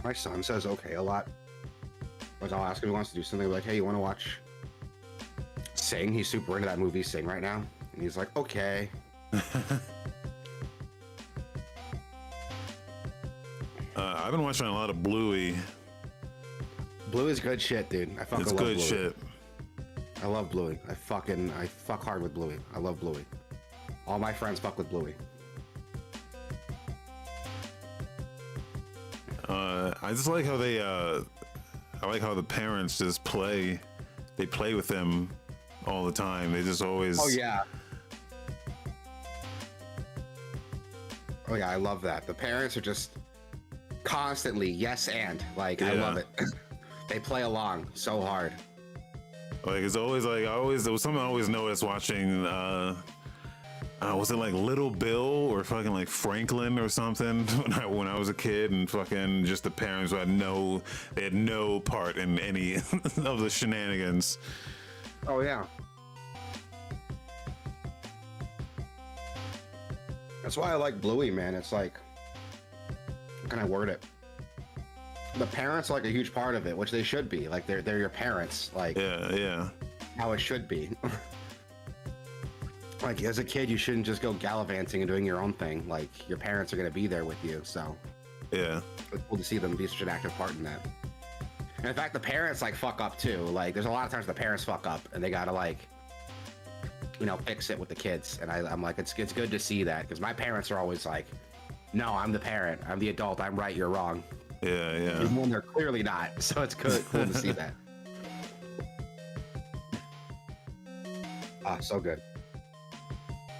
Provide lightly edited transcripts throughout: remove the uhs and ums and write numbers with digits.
My son says okay a lot. But I'll ask him if he wants to do something like, hey, you want to watch Sing? He's super into that movie Sing right now. And he's like, okay. I've been watching a lot of Bluey. Bluey's good shit, dude. I fucking It's love good Bluey. shit. I love Bluey. I fuck hard with Bluey. I love Bluey. All my friends fuck with Bluey. I just like how they I like how the parents just play with them all the time. They just always Oh yeah. Oh yeah, I love that. The parents are just constantly yes and like I love it. They play along so hard. Like it's always like there was something I always noticed watching was it like Little Bill or fucking like Franklin or something when I was a kid, and fucking just the parents had no part in any of the shenanigans. Oh yeah. That's why I like Bluey, man. It's like, how can I word it? The parents are like a huge part of it, which they should be. Like they're your parents. Like Yeah. how it should be. Like as a kid, you shouldn't just go gallivanting and doing your own thing. Like your parents are gonna be there with you. So Yeah. it's cool to see them be such an active part in that. And in fact, the parents like fuck up too. Like there's a lot of times the parents fuck up and they gotta like, you know, fix it with the kids. And I'm like, it's good to see that, because my parents are always like, no, I'm the parent, I'm the adult, I'm right, you're wrong. Yeah. Even when they're clearly not. So it's cool to see that. Ah, so good.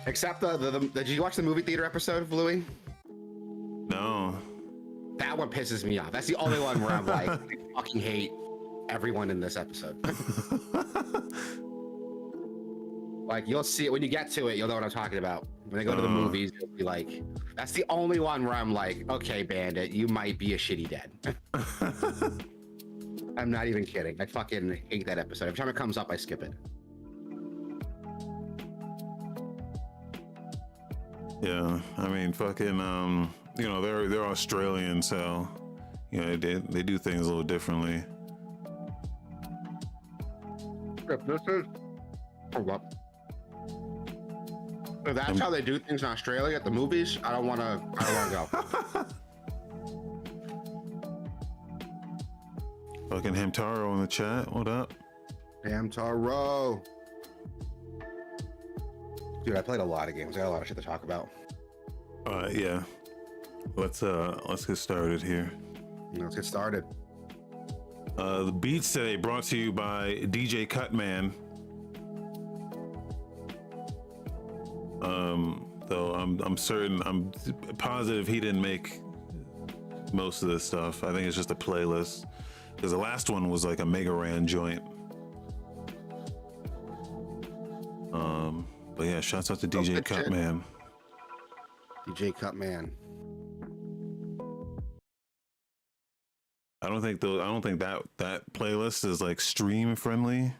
Except did you watch the movie theater episode of Bluey? No. That one pisses me off. That's the only one where I'm like, I fucking hate everyone in this episode. Like you'll see it when you get to it, you'll know what I'm talking about. When they go to the movies, you'll be like, that's the only one where I'm like, okay, Bandit, you might be a shitty dad. I'm not even kidding. I fucking hate that episode. Every time it comes up, I skip it. Yeah, I mean, fucking, you know, they're Australian, so you know they do things a little differently. If this is, if that's how they do things in Australia at the movies, I don't want to go. Fucking Hamtaro in the chat. What up? Hamtaro. Dude, I played a lot of games. I got a lot of shit to talk about. Yeah. Let's get started here. Let's get started. The beats today brought to you by DJ Cutman. Though I'm positive he didn't make most of this stuff. I think it's just a playlist, because the last one was like a Mega Ran joint. But yeah, shouts out to DJ Cutman. DJ Cutman. I don't think that playlist is like stream friendly,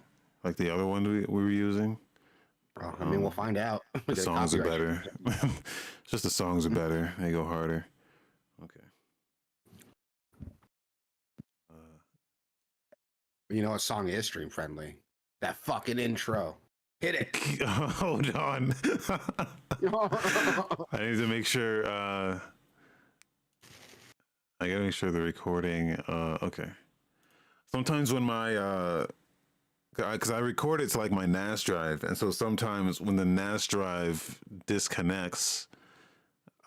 like the other one we were using. Oh, I mean, we'll find out. The songs are better. Just the songs are better. They go harder. Okay. You know, a song is stream friendly. That fucking intro. Hit it. Hold on. I need to make sure. I gotta make sure the recording. Okay. Sometimes when my because I record it to like my NAS drive, and so sometimes when the NAS drive disconnects,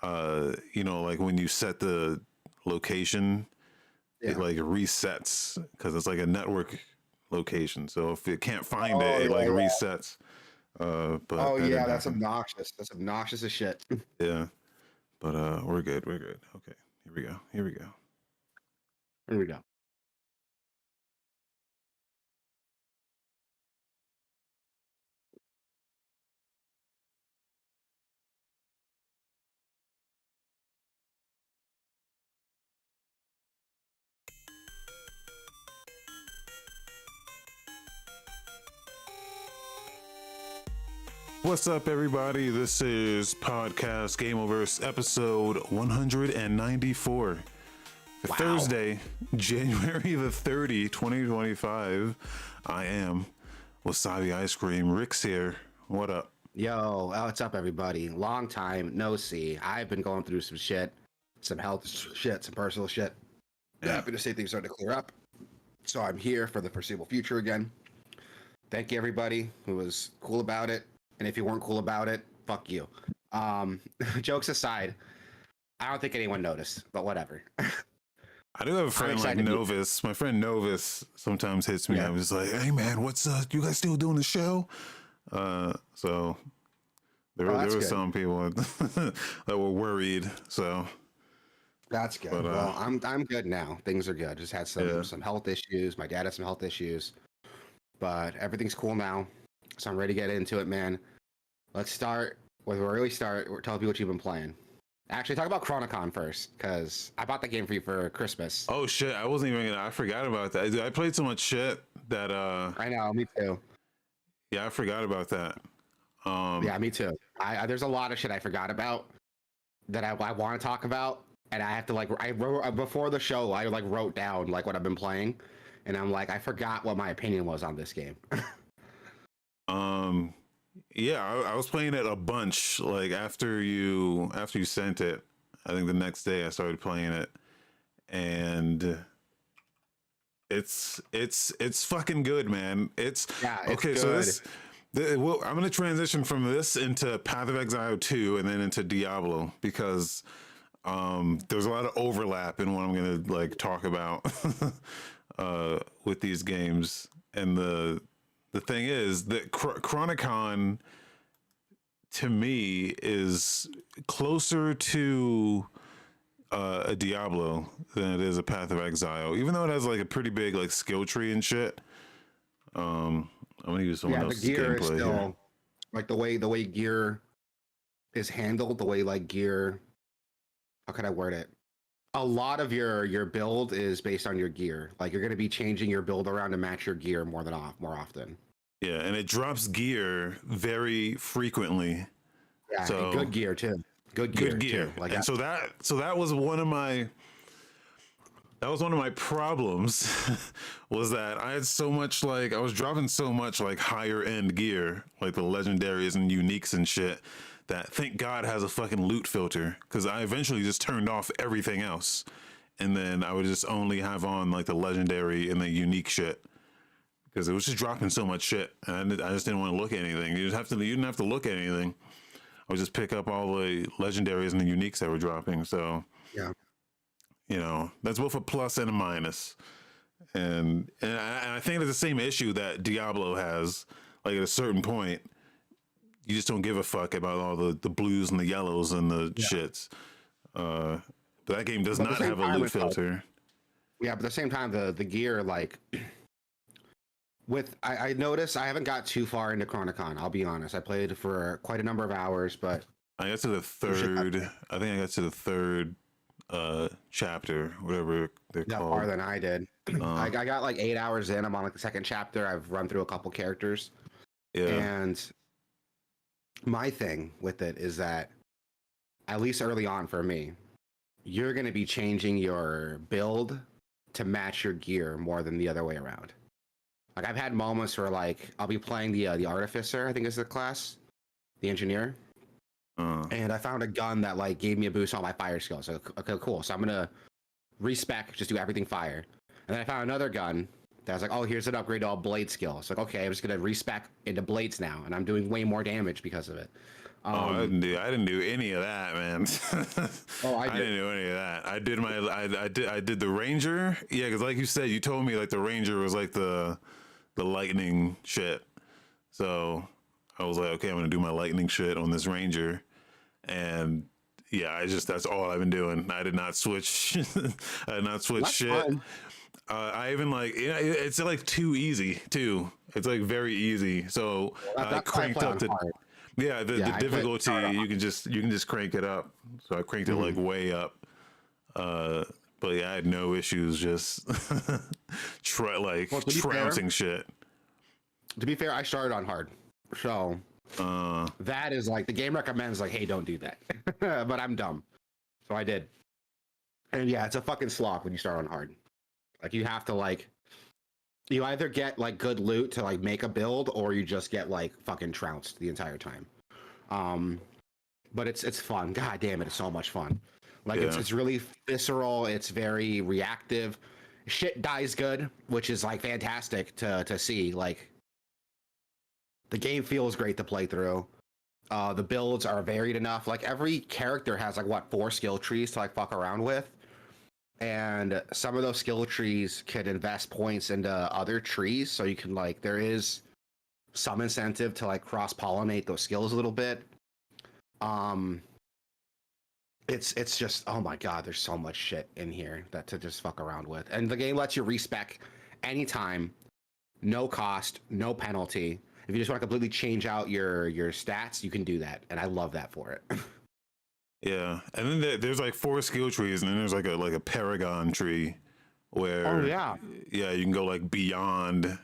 you know, like when you set the location, it like resets, because it's like a network location. So if it can't find it, it like resets. But that's obnoxious. That's obnoxious as shit. Yeah, but we're good. We're good. Okay, here we go. Here we go. Here we go. What's up, everybody? This is Podcast Gameoverse episode 194. For Wow. Thursday, January the 30th, 2025, I am Wasabi Ice Cream. Rick's here. What up? Yo, what's up, everybody? Long time no see. I've been going through some shit, some health shit, some personal shit. Yeah. Happy to say things starting to clear up. So I'm here for the foreseeable future again. Thank you, everybody who was cool about it. And if you weren't cool about it, fuck you. Jokes aside, I don't think anyone noticed, but whatever. I do have a friend like excited to be- Novus. My friend Novus sometimes hits me. Yeah. I was like, "Hey man, what's you guys still doing the show?" So there that's were good. some people that were worried. So That's good. But, Well, I'm good now. Things are good. Just had Yeah. some health issues. My dad had some health issues, but everything's cool now. So I'm ready to get into it, man. Let's start with where we start. Tell people what you've been playing. Actually, talk about Chronicon first, because I bought that game for you for Christmas. oh shit, I wasn't even gonna. I forgot about that. I played so much shit that I know, me too. yeah, I forgot about that. Yeah, me too. I there's a lot of shit I forgot about that I want to talk about, and I have to I wrote before the show. I wrote down what I've been playing, and I'm like, I forgot what my opinion was on this game. Yeah, I was playing it a bunch. Like after you sent it, I think the next day I started playing it, and it's fucking good, man. It's Yeah, it's okay. good. So I'm gonna transition from this into Path of Exile 2 and then into Diablo because there's a lot of overlap in what I'm gonna talk about with these games. And the thing is that Chronicon to me is closer to a Diablo than it is a Path of Exile, even though it has a pretty big skill tree and shit. I'm gonna use someone Yeah, the else's gear is gameplay still here. the way gear is handled, the way gear. How can I word it? A lot of your build is based on your gear. You're going to be changing your build around to match your gear more often. Yeah, and it drops gear very frequently. Yeah, So and good gear too. Good gear. Too. And so that was one of my problems was that I had so much I was dropping so much higher end gear, like the legendaries and uniques and shit, that thank God has a fucking loot filter, because I eventually just turned off everything else, and then I would just only have on the legendary and the unique shit, because it was just dropping so much shit, and I just didn't want to look at anything. You didn't have to look at anything. I would just pick up all the legendaries and the uniques that were dropping. So Yeah. That's both a plus and a minus. And I think it's the same issue that Diablo has. At a certain point, you just don't give a fuck about all the blues and the yellows and the shits. But that game does not have a loot filter. Yeah, but at the same time, the gear I noticed I haven't got too far into Chronicon. I'll be honest. I played for quite a number of hours, but I got to the third. I think I got to the third chapter, whatever they're not called. far than I did. I got 8 hours in. I'm on the second chapter. I've run through a couple characters. Yeah. And my thing with it is that, at least early on for me, you're going to be changing your build to match your gear more than the other way around. I've had moments where I'll be playing the Artificer, I think is the class, the engineer, and I found a gun that gave me a boost on my fire skills. So, okay, cool. So I'm gonna respec, just do everything fire. And then I found another gun that was oh, here's an upgrade to all blade skills. Okay, I'm just gonna respec into blades now, and I'm doing way more damage because of it. I didn't do any of that, man. I didn't do any of that. I did the Ranger. Yeah, because like you said, you told me the Ranger was the lightning shit. So I was okay, I'm gonna do my lightning shit on this Ranger, and yeah, that's all I've been doing. I did not switch. I did not switch shit. Fun. I even it's too easy too. It's very easy. So I cranked up the the difficulty. You can just crank it up. So I cranked it way up. But yeah, I had no issues just trouncing shit. To be fair, I started on hard. So that is the game recommends hey, don't do that. But I'm dumb. So I did. And yeah, it's a fucking slog when you start on hard. Like you have to like you either get like good loot to like make a build or you just get like fucking trounced the entire time. Um but it's fun. God damn it, it's so much fun. Like Yeah. it's really visceral, it's very reactive. Shit dies good, which is like fantastic to see. Like the game feels great to play through. The builds are varied enough. Like every character has like what 4 skill trees to like fuck around with, and some of those skill trees can invest points into other trees, so you can like there is some incentive to like cross pollinate those skills a little bit. Um, it's just oh my god, there's so much shit in here that to just fuck around with, and the game lets you respec anytime, no cost, no penalty. If you just want to completely change out your stats, you can do that, and I love that for it. Yeah, and then there's like 4 skill trees, and then there's like a paragon tree, where Oh yeah, yeah, you can go like beyond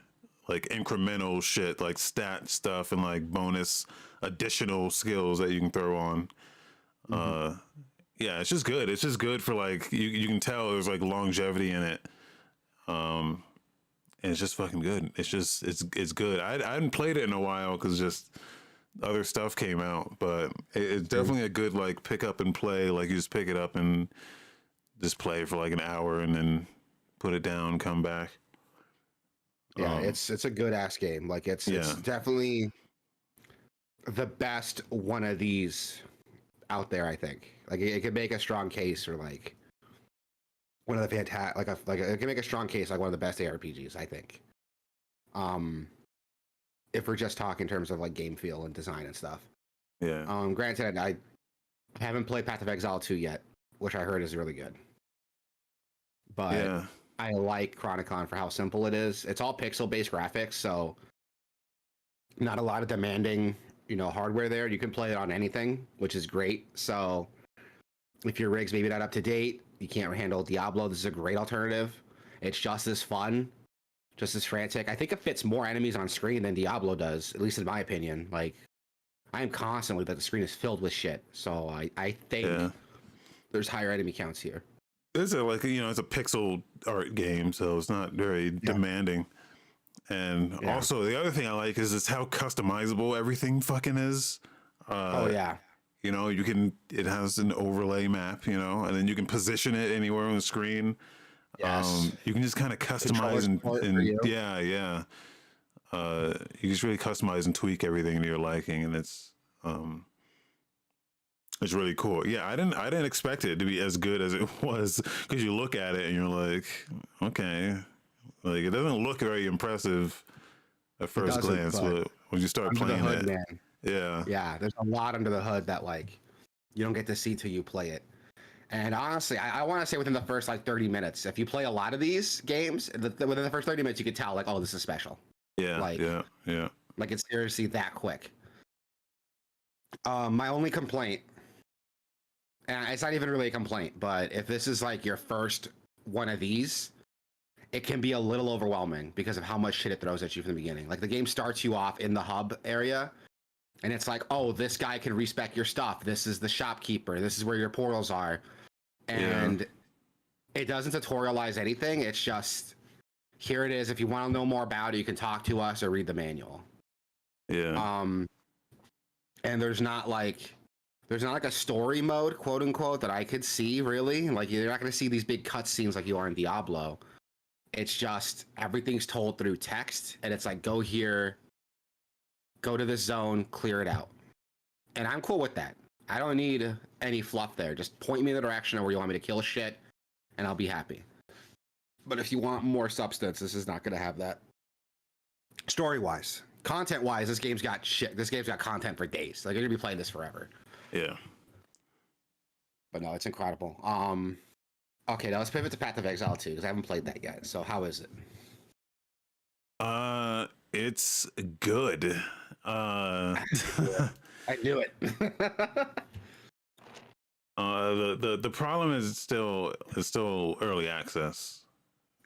like incremental shit, like stat stuff and like bonus additional skills that you can throw on. Uh, yeah, it's just good. It's just good for like you can tell there's like longevity in it. And it's just fucking good. It's good. I hadn't played it in a while because just other stuff came out, but it's definitely a good like pick up and play. Like you just pick it up and just play for like an hour and then put it down, come back. yeah, it's a good ass game. Like it's Yeah. definitely the best one of these out there. I think like it could make a strong case for like one of the fantastic like it can make a strong case like one of the best ARPGs. I think. If we're just talking in terms of like game feel and design and stuff. Yeah. Granted, I haven't played Path of Exile 2 yet, which I heard is really good. But Yeah. I like Chronicon for how simple it is. It's all pixel-based graphics, so not a lot of demanding, hardware there. You can play it on anything, which is great. So if your rig's maybe not up to date, you can't handle Diablo, this is a great alternative. It's just as fun, just as frantic. I think it fits more enemies on screen than Diablo does, at least in my opinion. Like, I am constantly that the screen is filled with shit. So I think there's higher enemy counts here. It's it's a pixel art game, so it's not very demanding. And also the other thing I like is it's how customizable everything fucking is. Oh yeah. It has an overlay map, and then you can position it anywhere on the screen. Yes. You can just kind of customize and you just really customize and tweak everything to your liking, and it's really cool. Yeah, I didn't expect it to be as good as it was because you look at it and you're like, okay, like it doesn't look very impressive at first glance, but when you start playing it, man. Yeah, there's a lot under the hood that like you don't get to see till you play it. And honestly, I want to say within the first like 30 minutes, if you play a lot of these games, within the first 30 minutes, you could tell like, oh, this is special. Yeah, Like it's seriously that quick. My only complaint, and it's not even really a complaint, but if this is like your first one of these, it can be a little overwhelming because of how much shit it throws at you from the beginning. Like the game starts you off in the hub area, and it's like, oh, this guy can respec your stuff. This is the shopkeeper. This is where your portals are. And it doesn't tutorialize anything. It's just, here it is. If you want to know more about it, you can talk to us or read the manual. Yeah. And there's not like a story mode, quote unquote, that I could see really. Like you're not going to see these big cutscenes like you are in Diablo. It's just everything's told through text, and it's like, go here, go to this zone, clear it out. And I'm cool with that. I don't need any fluff there. Just point me in the direction of where you want me to kill shit, and I'll be happy. But if you want more substance, this is not going to have that. Story-wise, content-wise, this game's got shit. This game's got content for days. Like, you're going to be playing this forever. Yeah. But no, it's incredible. Okay, now let's pivot to Path of Exile 2, because I haven't played that yet. So how is it? It's good. I knew it. The problem is it's still early access.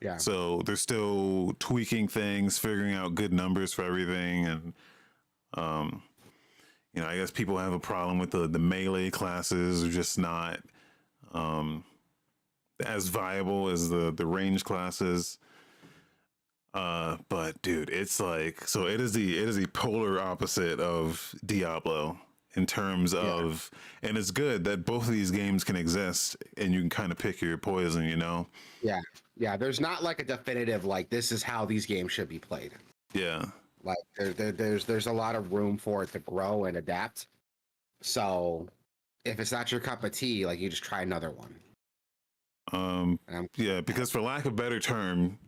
Yeah. So they're still tweaking things, figuring out good numbers for everything, and I guess people have a problem with the melee classes are just not as viable as the range classes. But dude, it's like, so it is the polar opposite of Diablo in terms of, and it's good that both of these games can exist and you can kind of pick your poison, you know? Yeah, yeah. There's not like a definitive like this is how these games should be played. Yeah. Like there's a lot of room for it to grow and adapt. So if it's not your cup of tea, like you just try another one. Yeah, because for lack of a better term,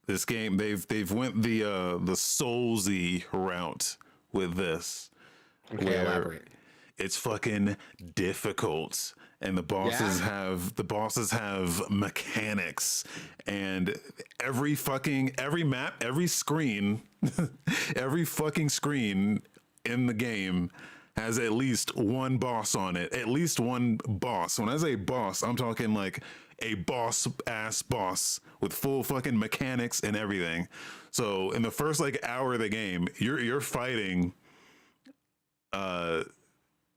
this game they've went the Soulsy route with this. Okay, elaborate. It's fucking difficult, and the bosses have mechanics, and every map, every screen, every fucking screen in the game has at least one boss on it. At least one boss. When I say boss, I'm talking like a boss boss with full fucking mechanics and everything. So in the first like hour of the game, you're fighting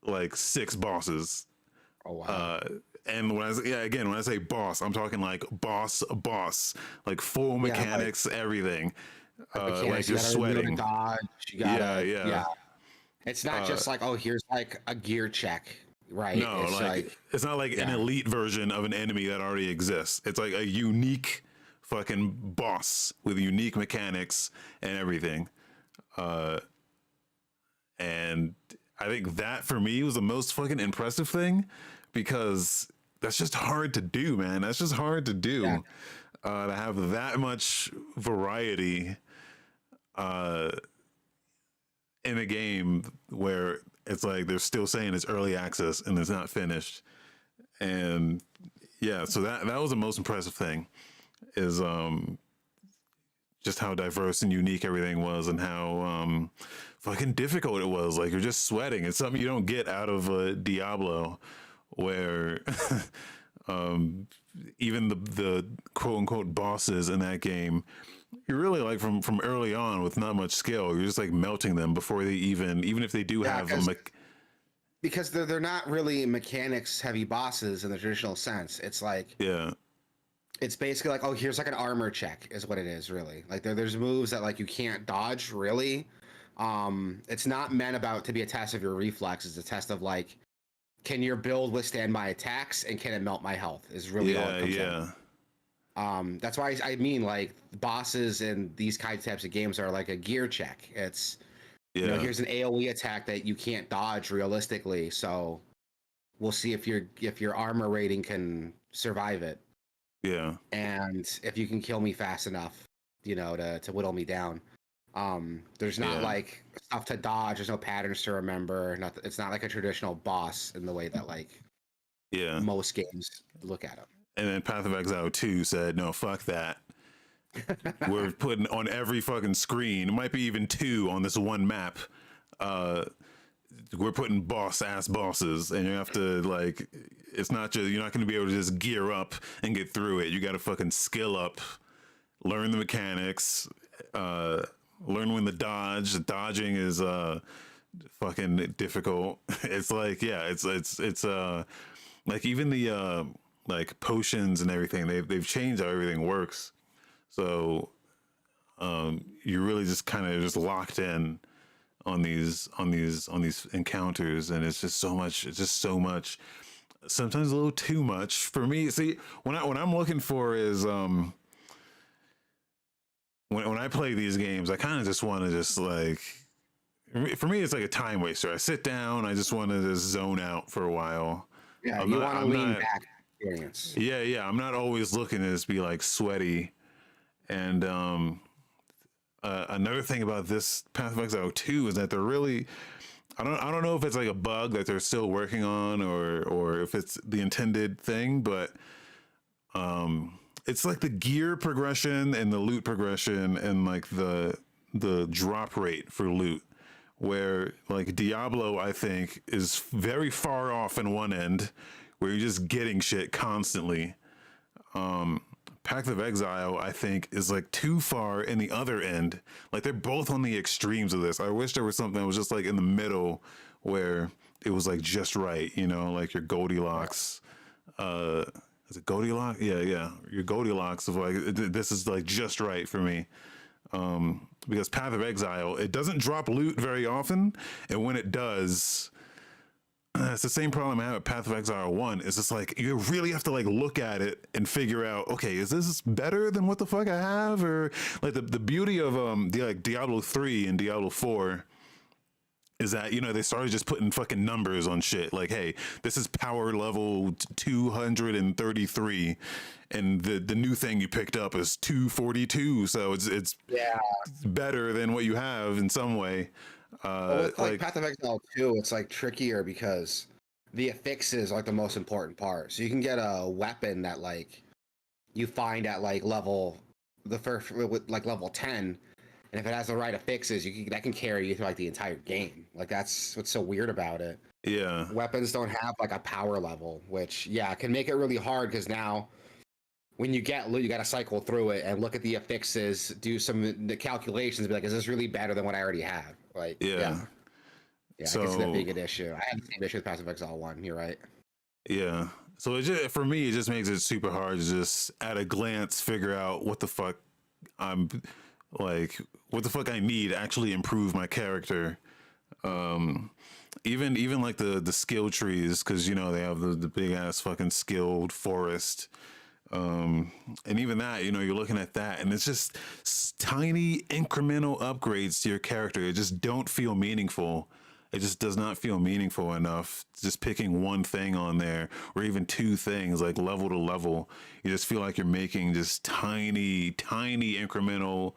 like 6 bosses. Oh wow. And when I say boss, I'm talking like boss, like full mechanics, everything. Like you're sweating. Dodge, you gotta, Yeah. It's not just like, oh, here's like a gear check, right? No, it's it's not like an elite version of an enemy that already exists. It's like a unique fucking boss with unique mechanics and everything. And I think that for me was the most fucking impressive thing, because that's just hard to do, man. That's just hard to do. To have that much variety in a game where it's like they're still saying it's early access and it's not finished. And yeah, so that was the most impressive thing, is just how diverse and unique everything was, and how fucking difficult it was. Like, you're just sweating. It's something you don't get out of Diablo, where even the quote unquote bosses in that game, you're really like from early on with not much skill, you're just like melting them before they even if they do have because they're not really mechanics heavy bosses in the traditional sense. It's like, it's basically like, oh, here's like an armor check is what it is, really. Like there's moves that like you can't dodge, really. It's not meant about to be a test of your reflexes. It's a test of like, can your build withstand my attacks and can it melt my health, is really all it comes down. That's why I mean, like, bosses in these types of games are like a gear check. It's, you know, here's an AoE attack that you can't dodge realistically, so we'll see if your armor rating can survive it. Yeah. And if you can kill me fast enough, you know, to whittle me down. There's not like stuff to dodge. There's no patterns to remember. It's not like a traditional boss in the way that like most games look at them. And then Path of Exile 2 said, no, fuck that. We're putting on every fucking screen, it might be even 2 on this one map. We're putting boss-ass bosses, and you have to, like, it's not just, you're not going to be able to just gear up and get through it. You got to fucking skill up, learn the mechanics, learn when the dodging is fucking difficult. It's like, it's like even the like potions and everything, they've changed how everything works. So you're really just kind of just locked in on these encounters, and it's just so much, sometimes a little too much for me. See, what I'm looking for is when I play these games, I kind of just want to just like, for me it's like a time waster. I sit down, I just want to just zone out for a while. Yeah, you want to lean back. Experience. Yeah. I'm not always looking to just be like sweaty. And another thing about this Path of Exile 2 is that they're really, I don't know if it's like a bug that they're still working on, or if it's the intended thing, but it's like the gear progression and the loot progression and like the drop rate for loot, where like Diablo, I think, is very far off in one end, where you're just getting shit constantly. Path of Exile, I think, is like too far in the other end. Like, they're both on the extremes of this. I wish there was something that was just like in the middle, where it was like just right, you know, like your Goldilocks is it Goldilocks? Yeah. Your Goldilocks of like this is like just right for me. Because Path of Exile, it doesn't drop loot very often, and when it does, it's the same problem I have with Path of Exile 1. It's just like you really have to like look at it and figure out, okay, is this better than what the fuck I have? Or like the beauty of like Diablo 3 and Diablo 4 is that, you know, they started just putting fucking numbers on shit. Like, hey, this is power level 233, and the new thing you picked up is 242. So it's Yeah. better than what you have in some way. Well, with like Path of Exile 2, it's like trickier because the affixes are like the most important part. So you can get a weapon that like you find at like level the first with like level 10, and if it has the right affixes, that can carry you through like the entire game. Like that's what's so weird about it. Yeah. Weapons don't have like a power level, which yeah, can make it really hard because now when you get loot, you got to cycle through it and look at the affixes, do some the calculations, be like, is this really better than what I already have? Like, Yeah. yeah, I can see that So being an issue. I have the same issue with Path of Exile 1. You're right. yeah. So it just, for me, it just makes it super hard to just at a glance figure out what the fuck I'm like, what the fuck I need to actually improve my character. Even like the skill trees, because you know they have the big ass fucking skilled forest. And even that, you know, you're looking at that and it's just tiny incremental upgrades to your character. It just don't feel meaningful. It just does not feel meaningful enough. Just picking one thing on there or even two things like level to level. You just feel like you're making just tiny incremental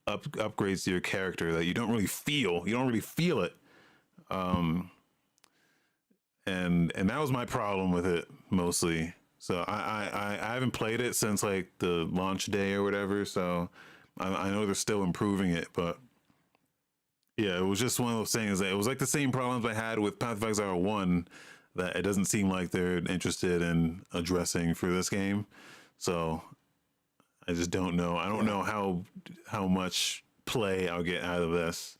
upgrades to your character that you don't really feel. You don't really feel it. And that was my problem with it mostly. So I haven't played it since like the launch day or whatever. So I know they're still improving it, but yeah, it was just one of those things that it was like the same problems I had with Path of Exile 1 that it doesn't seem like they're interested in addressing for this game. So I just don't know. I don't know how much play I'll get out of this.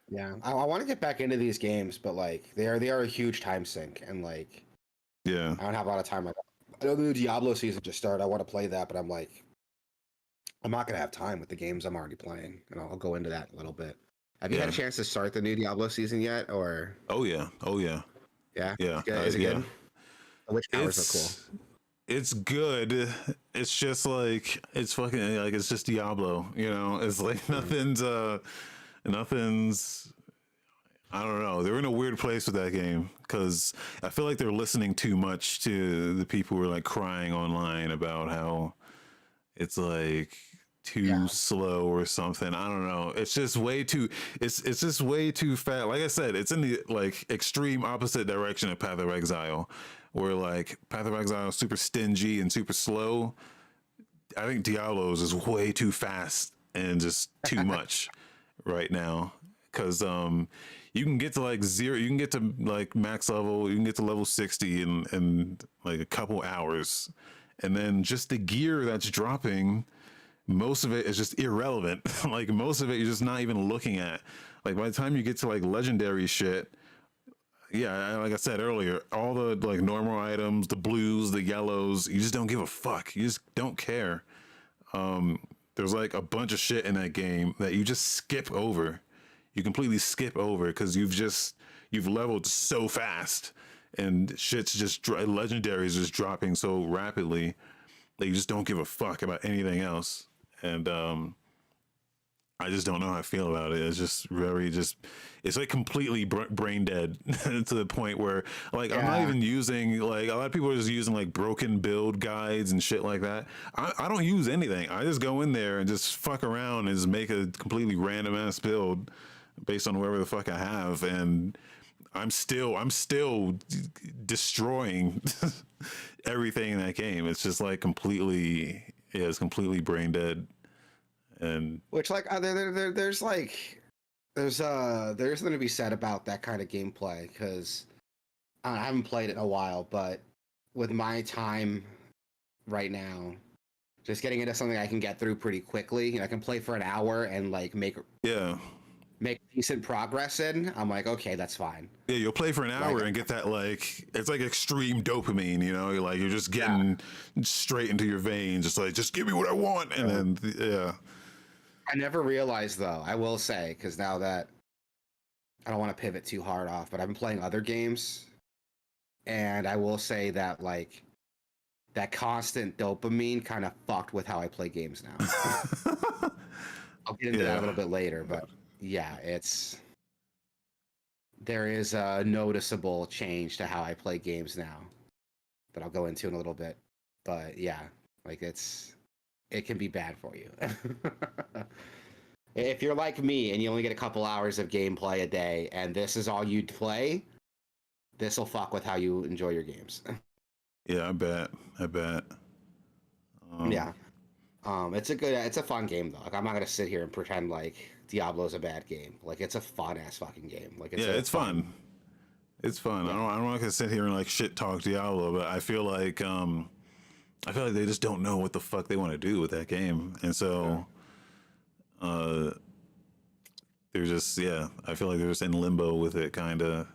Yeah, I want to get back into these games, but like they are a huge time sink, and like Yeah. I don't have a lot of time. Like I know the new Diablo season just started. I want to play that, but I'm like, I'm not gonna have time with the games I'm already playing, and I'll go into that a little bit. Have you had a Yeah. chance to start the new Diablo season yet, or Oh yeah. Oh yeah. yeah? Yeah. Is it Yeah. good? Which powers are cool? It's good. It's just like it's fucking like it's just Diablo, you know. It's like nothing's I don't know. They're in a weird place with that game because I feel like they're listening too much to the people who are like crying online about how it's like too Yeah, slow or something. I don't know. It's just way too. It's just way too fast. Like I said, it's in the like extreme opposite direction of Path of Exile, where like Path of Exile is super stingy and super slow. I think Diablo's is way too fast and just too much right now because you can get to like zero, you can get to like max level, you can get to level 60 in like a couple hours, and then just the gear that's dropping, most of it is just irrelevant. Like most of it you're just not even looking at. Like by the time you get to like legendary shit, yeah, like I said earlier, all the like normal items, the blues, the yellows, you just don't give a fuck. You just don't care. There's like a bunch of shit in that game that you just skip over. You completely skip over because you've leveled so fast, and shit's just legendaries just dropping so rapidly that you just don't give a fuck about anything else. And I just don't know how I feel about it. It's just very it's like completely brain dead to the point where like I'm not yeah. even using like a lot of people are just using like broken build guides and shit like that. I don't use anything. I just go in there and just fuck around and just make a completely random ass build based on whatever the fuck I have, and I'm still destroying everything in that game. It's just like completely yeah, it's completely brain dead. And Which like there's like there's something to be said about that kind of gameplay because I haven't played it in a while, but with my time right now, just getting into something I can get through pretty quickly. You know, I can play for an hour and like make yeah, make decent progress in, I'm like, okay, that's fine. Yeah, you'll play for an hour Like, and get that like it's like extreme dopamine, you know. You're just yeah, getting straight into your veins, just like just give me what I want, and yeah. then yeah, I never realized though, I will say, because now that I don't want to pivot too hard off, but I've been playing other games, and I will say that like that constant dopamine kind of fucked with how I play games now. I'll get into that a yeah. little bit later, but yeah, there is a noticeable change to how I play games now that I'll go into in a little bit. But yeah, like it can be bad for you. If you're like me and you only get a couple hours of gameplay a day and this is all you play, this will fuck with how you enjoy your games. Yeah, I bet. Um, Yeah. It's a fun game though. Like I'm not gonna sit here and pretend like Diablo's a bad game. Like it's a fun ass fucking game. Like it's yeah, a it's fun. fun. It's fun. Yeah. I don't want to sit here and like shit talk Diablo, but I feel like they just don't know what the fuck they want to do with that game, and Yeah. so uh, they're just yeah. I feel like they're just in limbo with it, kind of.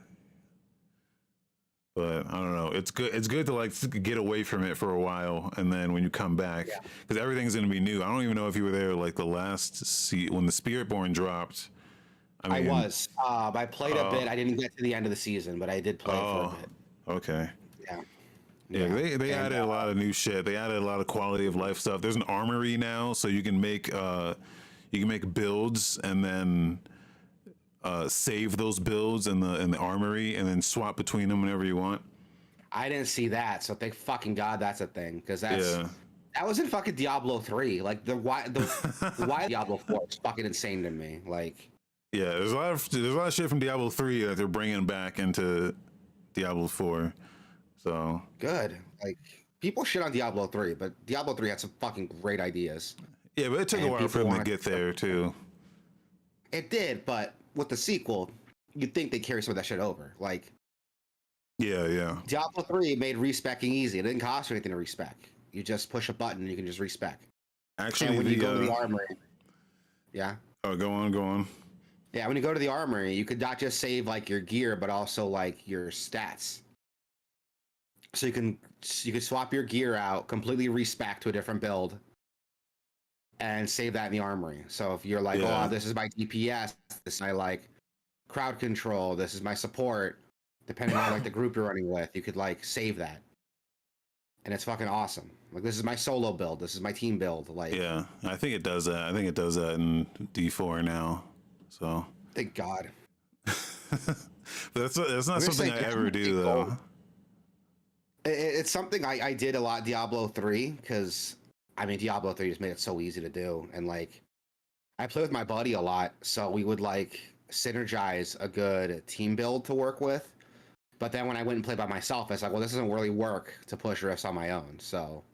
But I don't know. It's good. It's good to like get away from it for a while, and then when you come back, Yeah. because everything's gonna be new. I don't even know if you were there like the last when the Spiritborn dropped. I I mean, was. I played a uh, bit. I didn't get to the end of the season, but I did play for a oh, bit. okay. Yeah. Yeah, Yeah. they And added a lot of new shit. They added a lot of quality of life stuff. There's an armory now, so you can make builds and then save those builds in the armory and then swap between them whenever you want. I didn't see that, so thank fucking God that's a thing, because Yeah. that was in fucking Diablo 3. Like the why Diablo 4 is fucking insane to me. Like Yeah, there's a lot of shit from Diablo 3 that they're bringing back into Diablo 4. So, good. Like people shit on Diablo 3, but Diablo 3 had some fucking great ideas. yeah, but it took a And while for people them to want get there too. it did, but with the sequel, you'd think they'd carry some of that shit over. Like Yeah, yeah. Diablo 3 made respecking easy. It didn't cost you anything to respec. You just push a button and you can just respec. And Actually, when you the go to the armory, yeah. oh, go on. Yeah, when you go to the armory, you could not just save like your gear, but also like your stats. So you can swap your gear out, completely respec to a different build, and save that in the armory. So if you're like, oh, Yeah, this is my DPS, this is my like crowd control, this is my support, depending on like the group you're running with, you could like save that, and it's fucking awesome. Like this is my solo build, this is my team build. Like, yeah. I think it does that. I think it does that in D4 now. So, thank God. but that's I'm not gonna something say I get ever do though. gold. It's something I did a lot Diablo 3 because I mean Diablo 3 just made it so easy to do, and like I play with my buddy a lot, so we would like synergize a good team build to work with. But then when I went and played by myself, it's like, well, this doesn't really work to push rifts on my own. So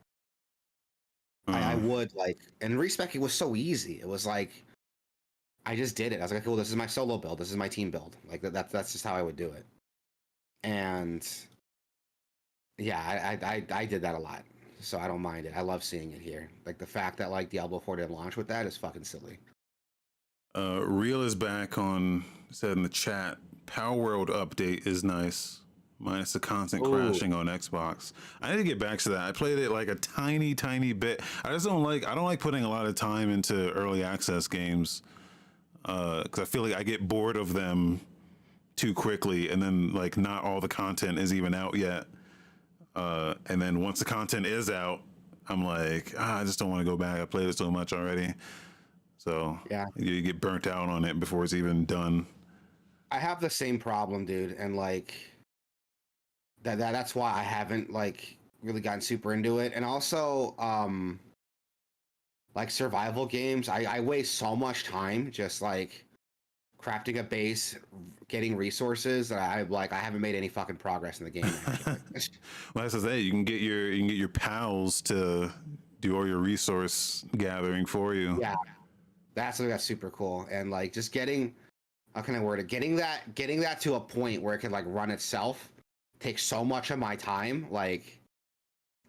I Uh, would like, and respecing was so easy. It was like I just did it. I was like, cool, this is my solo build, this is my team build. Like that's just how I would do it. And yeah, I did that a lot, so I don't mind it. I love seeing it here. Like the fact that like Diablo 4 didn't launch with that is fucking silly. Real is back on. Said in the chat. Power World update is nice, minus the constant Ooh, crashing on Xbox. I need to get back to that. I played it like a tiny bit. I just don't like. I don't like putting a lot of time into early access games because I feel like I get bored of them too quickly, and then like not all the content is even out yet. And then once the content is out, I'm like, I just don't want to go back. I played it so much already. So yeah, you get burnt out on it before it's even done. I have the same problem, dude, and like that's why I haven't like really gotten super into it. And also, like survival games, I waste so much time just like crafting a base, getting resources that I haven't made any fucking progress in the game actually. Well, that's the thing. You can get your pals to do all your resource gathering for you. Yeah, that's super cool. And like just getting how can I word it? Getting that to a point where it can like run itself takes so much of my time. Like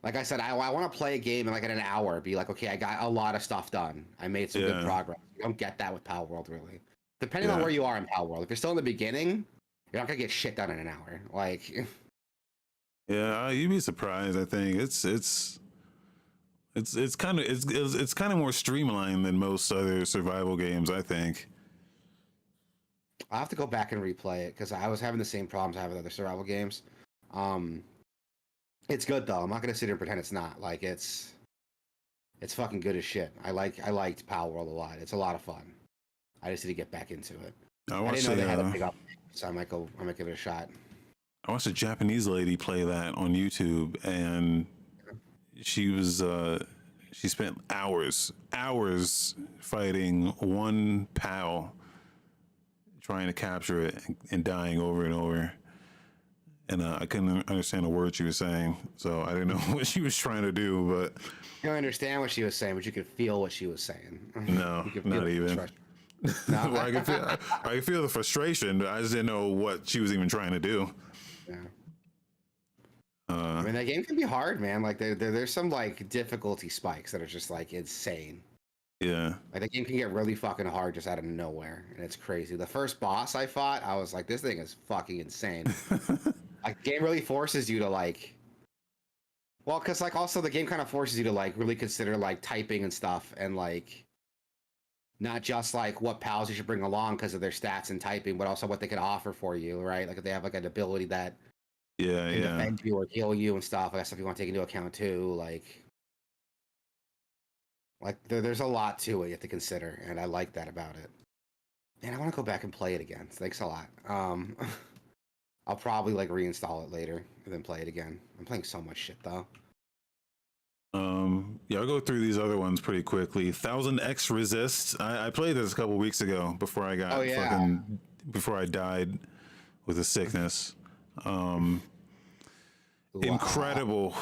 I said, I want to play a game and like in an hour be like, okay, I got a lot of stuff done. I made some good Yeah. progress. You don't get that with Power World really. Depending on where you are in Pal World. If you're still in the beginning, you're not gonna get shit done in an hour. Like, Yeah, you'd be surprised. I think it's kind of it's kind of more streamlined than most other survival games. I think. I'll have to go back and replay it because I was having the same problems I have with other survival games. Um, it's good though. I'm not gonna sit here and pretend it's not. Like it's fucking good as shit. I liked Pal World a lot. It's a lot of fun. I just need to get back into it. I didn't know they had a big up, so I might give it a shot. I watched a Japanese lady play that on YouTube, and she was she spent hours fighting one pal, trying to capture it and dying over and over. And I couldn't understand a word she was saying, so I didn't know what she was trying to do. But you don't understand what she was saying, but you could feel what she was saying. No, not even. No. Well, I could feel the frustration, but I just didn't know what she was even trying to do. Yeah. I mean, that game can be hard, man. Like there's some like difficulty spikes that are just like insane. Yeah. Like the game can get really fucking hard just out of nowhere, and it's crazy. The first boss I fought, I was like, this thing is fucking insane. Like, the game really forces you to like. Well, because like also the game kind of forces you to like really consider like typing and stuff, and like not just like what pals you should bring along because of their stats and typing, but also what they can offer for you, right? Like if they have like an ability that can defend you or heal you and stuff, like stuff you want to take into account too. Like there's a lot to it you have to consider, and I like that about it. And I want to go back and play it again. Thanks a lot. I'll probably like reinstall it later and then play it again. I'm playing so much shit though. Yeah, I'll go through these other ones pretty quickly. 1000X Resist. I played this a couple weeks ago before I got before I died with a sickness. Wow. Incredible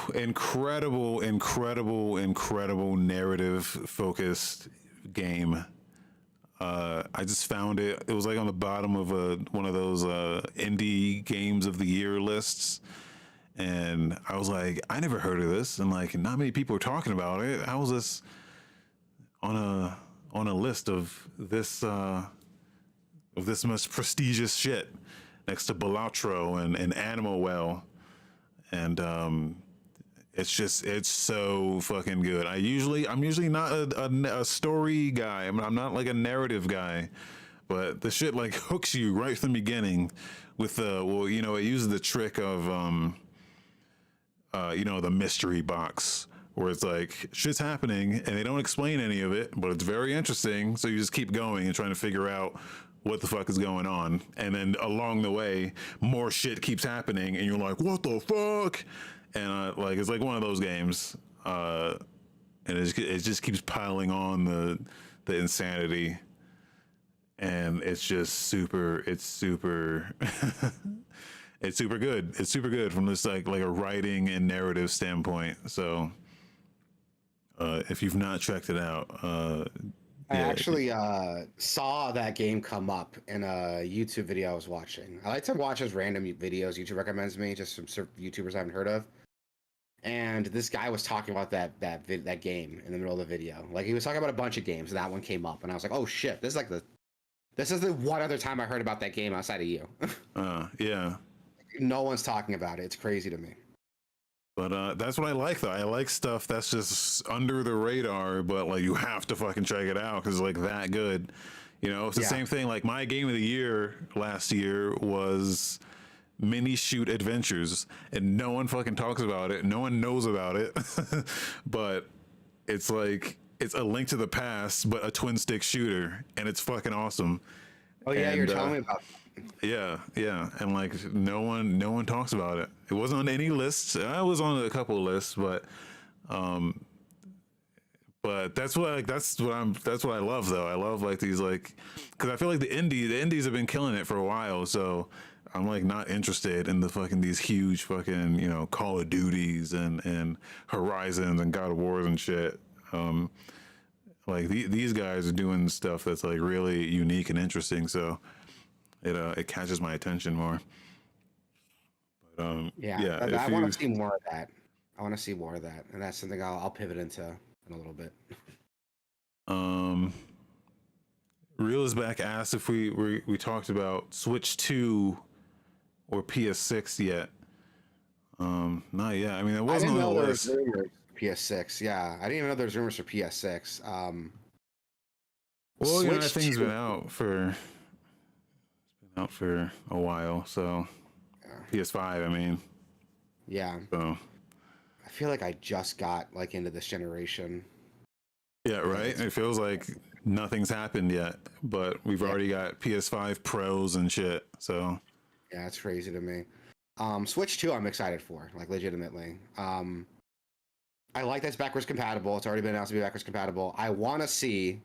narrative focused game. I just found it. It was like on the bottom of one of those indie games of the year lists. And I was like, I never heard of this, and like not many people are talking about it. How was this on a list of this most prestigious shit next to Balatro and Animal Well? And it's so fucking good. I'm usually not a story guy. I'm not like a narrative guy, but the shit like hooks you right from the beginning with it uses the trick of the mystery box where it's like shit's happening and they don't explain any of it, but it's very interesting. So you just keep going and trying to figure out what the fuck is going on. And then along the way, more shit keeps happening and you're like, what the fuck? And like, it's like one of those games. And it just keeps piling on the insanity. And it's just super it's super good. It's super good from this like a writing and narrative standpoint. So if you've not checked it out, I actually saw that game come up in a YouTube video I was watching. I like to watch those random videos YouTube recommends me, just from YouTubers I haven't heard of. And this guy was talking about that game in the middle of the video. Like he was talking about a bunch of games, and that one came up, and I was like, oh shit, this is the one other time I heard about that game outside of you. Yeah. No one's talking about it. It's crazy to me. But that's what I like, though. I like stuff that's just under the radar, but like you have to fucking check it out because it's like that good. It's the same thing. Like my game of the year last year was Mini Shoot Adventures, and no one fucking talks about it. No one knows about it, but it's like it's a Link to the Past, but a twin stick shooter, and it's fucking awesome. Oh yeah, you're telling me about. Yeah, and like no one talks about it. It wasn't on any lists. I was on a couple of lists, but that's what I love though. I love like these like because I feel like the indies have been killing it for a while, so I'm like not interested in these huge fucking Call of Duties and Horizons and God of Wars and shit. Like these guys are doing stuff that's like really unique and interesting, so it catches my attention more. But I want to see more of that. I want to see more of that, and that's something I'll pivot into in a little bit. Real is back asked if we talked about Switch 2 or PS6 yet. Not yet. I mean, it I wasn't didn't on the know there was list. rumors for PS6. Yeah, I didn't even know there was rumors for PS6. Well, you know, that Switch thing's 2. been out for a while. So PS5, I mean. Yeah, So I feel like I just got like into this generation. yeah, right. It feels like nothing's happened yet, but we've already got PS5 Pros and shit. So Yeah, it's crazy to me. Switch 2, I'm excited for, like legitimately. I like that's backwards compatible. It's already been announced to be backwards compatible. I want to see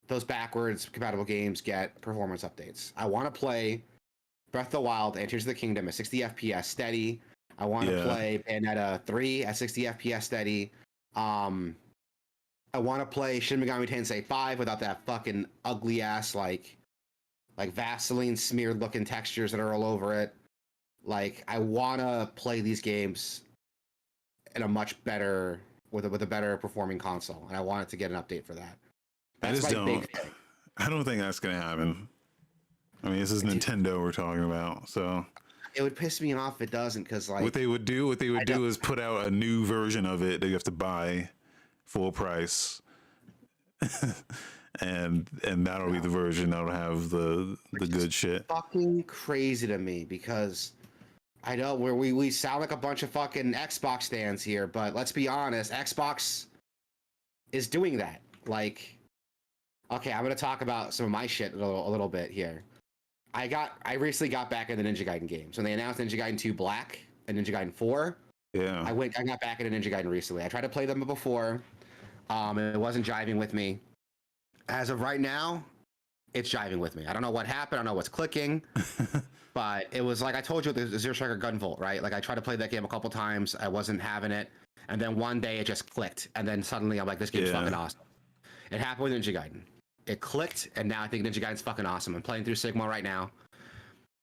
those backwards compatible games get performance updates. I want to play Breath of the Wild and Tears of the Kingdom at 60 FPS steady. I want to yeah, play Bayonetta 3 at 60 FPS steady. I want to play Shin Megami Tensei 5 without that fucking ugly ass like Vaseline smeared looking textures that are all over it. Like I want to play these games in a much better with a better performing console, and I want it to get an update for that. I That's just my big don't. thing. I don't think that's gonna happen. I mean, this is Nintendo we're talking about, so It would piss me off if it doesn't, because like what they would do is put out a new version of it that you have to buy full price, and that'll be the version that'll have the good shit. fucking crazy to me, because I know we sound like a bunch of fucking Xbox stands here, but let's be honest, Xbox is doing that. Like, okay, I'm gonna talk about some of my shit a little bit here. I recently got back into Ninja Gaiden games. When they announced Ninja Gaiden 2 Black and Ninja Gaiden 4, Yeah, I got back into Ninja Gaiden recently. I tried to play them before. It wasn't jiving with me. As of right now, it's jiving with me. I don't know what happened. I don't know what's clicking. But it was like I told you, the Zero Striker Gunvolt, right? Like I tried to play that game a couple times. I wasn't having it. And then one day it just clicked. And then suddenly I'm like, this game's fucking awesome. It happened with Ninja Gaiden. It clicked, and now I think Ninja Gaiden's fucking awesome. I'm playing through Sigma right now.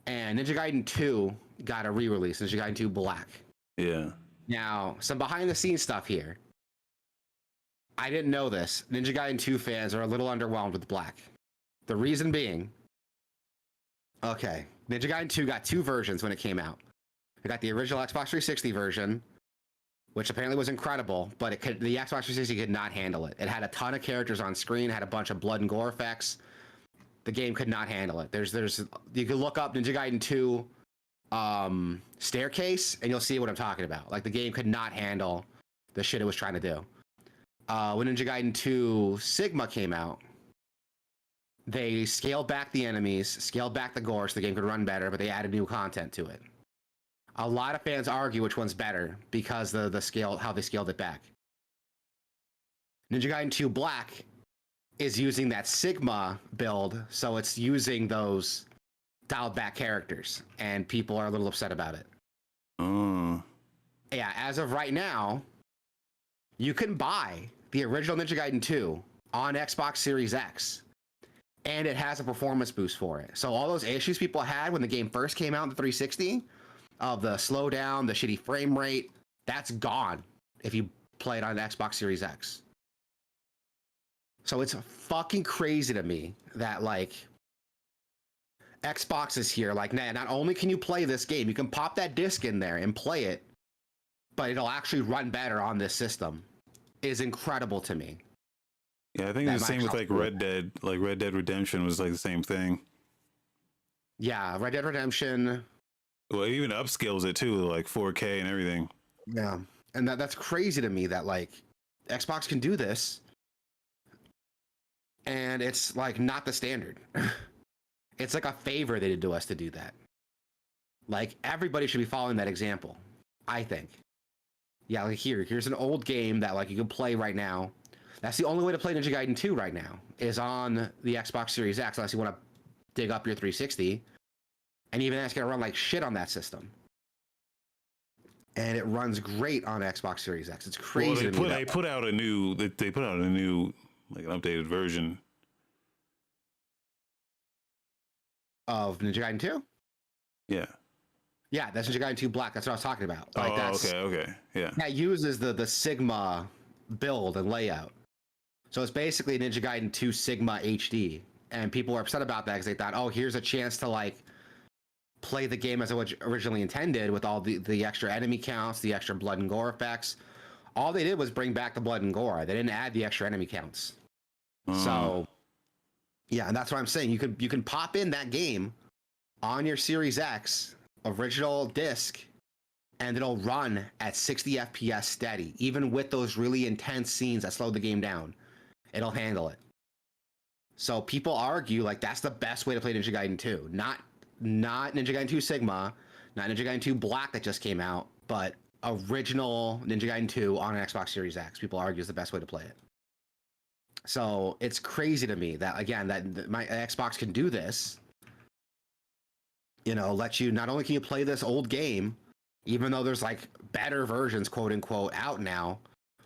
And Ninja Gaiden 2 got a re-release, Ninja Gaiden 2 Black. yeah. Now, some behind-the-scenes stuff here. I didn't know this. Ninja Gaiden 2 fans are a little underwhelmed with Black. The reason being, okay, Ninja Gaiden 2 got two versions when it came out. It got the original Xbox 360 version, which apparently was incredible, but the Xbox 360 could not handle it. It had a ton of characters on screen, had a bunch of blood and gore effects. The game could not handle it. You can look up Ninja Gaiden 2 staircase, and you'll see what I'm talking about. Like the game could not handle the shit it was trying to do. When Ninja Gaiden 2 Sigma came out, they scaled back the enemies, scaled back the gore so the game could run better, but they added new content to it. A lot of fans argue which one's better because the scale, how they scaled it back. Ninja Gaiden 2 Black is using that Sigma build, so it's using those dialed back characters, and people are a little upset about it. Oh. Yeah, as of right now, you can buy the original Ninja Gaiden 2 on Xbox Series X, and it has a performance boost for it. So all those issues people had when the game first came out in the 360, of the slowdown, the shitty frame rate, that's gone if you play it on the Xbox Series X. So it's fucking crazy to me that like Xbox is here. Like, not only can you play this game, you can pop that disc in there and play it, but it'll actually run better on this system. Is incredible to me. Yeah, I think the same with like Red Dead. Like Red Dead Redemption was like the same thing. Yeah, Red Dead Redemption. Well, it even upscales it too, like 4K and everything. Yeah, and that's crazy to me that like Xbox can do this, and it's like not the standard. It's like a favor they did to us to do that. Like everybody should be following that example, I think. Yeah, like here's an old game that like you can play right now. That's the only way to play Ninja Gaiden 2 right now is on the Xbox Series X, unless you want to dig up your 360. And even that's gonna run like shit on that system. And it runs great on Xbox Series X. It's crazy. Well, they put out a new like an updated version of Ninja Gaiden 2? Yeah. Yeah, that's Ninja Gaiden 2 Black. That's what I was talking about. Like okay. Yeah. That uses the Sigma build and layout. So it's basically Ninja Gaiden 2 Sigma HD. and people were upset about that because they thought, oh, here's a chance to like play the game as it was originally intended with all the extra enemy counts, the extra blood and gore effects. All they did was bring back the blood and gore. They didn't add the extra enemy counts. So yeah, and that's what I'm saying. You can pop in that game on your Series X original disc, and it'll run at 60 FPS steady, even with those really intense scenes that slow the game down. It'll handle it. So people argue like that's the best way to play Ninja Gaiden 2. Not Ninja Gaiden 2 Sigma, not Ninja Gaiden 2 Black that just came out, but original Ninja Gaiden 2 on an Xbox Series X. People argue is the best way to play it. So it's crazy to me that, again, that my Xbox can do this. You know, let you, not only can you play this old game, even though there's like better versions, quote unquote, out now,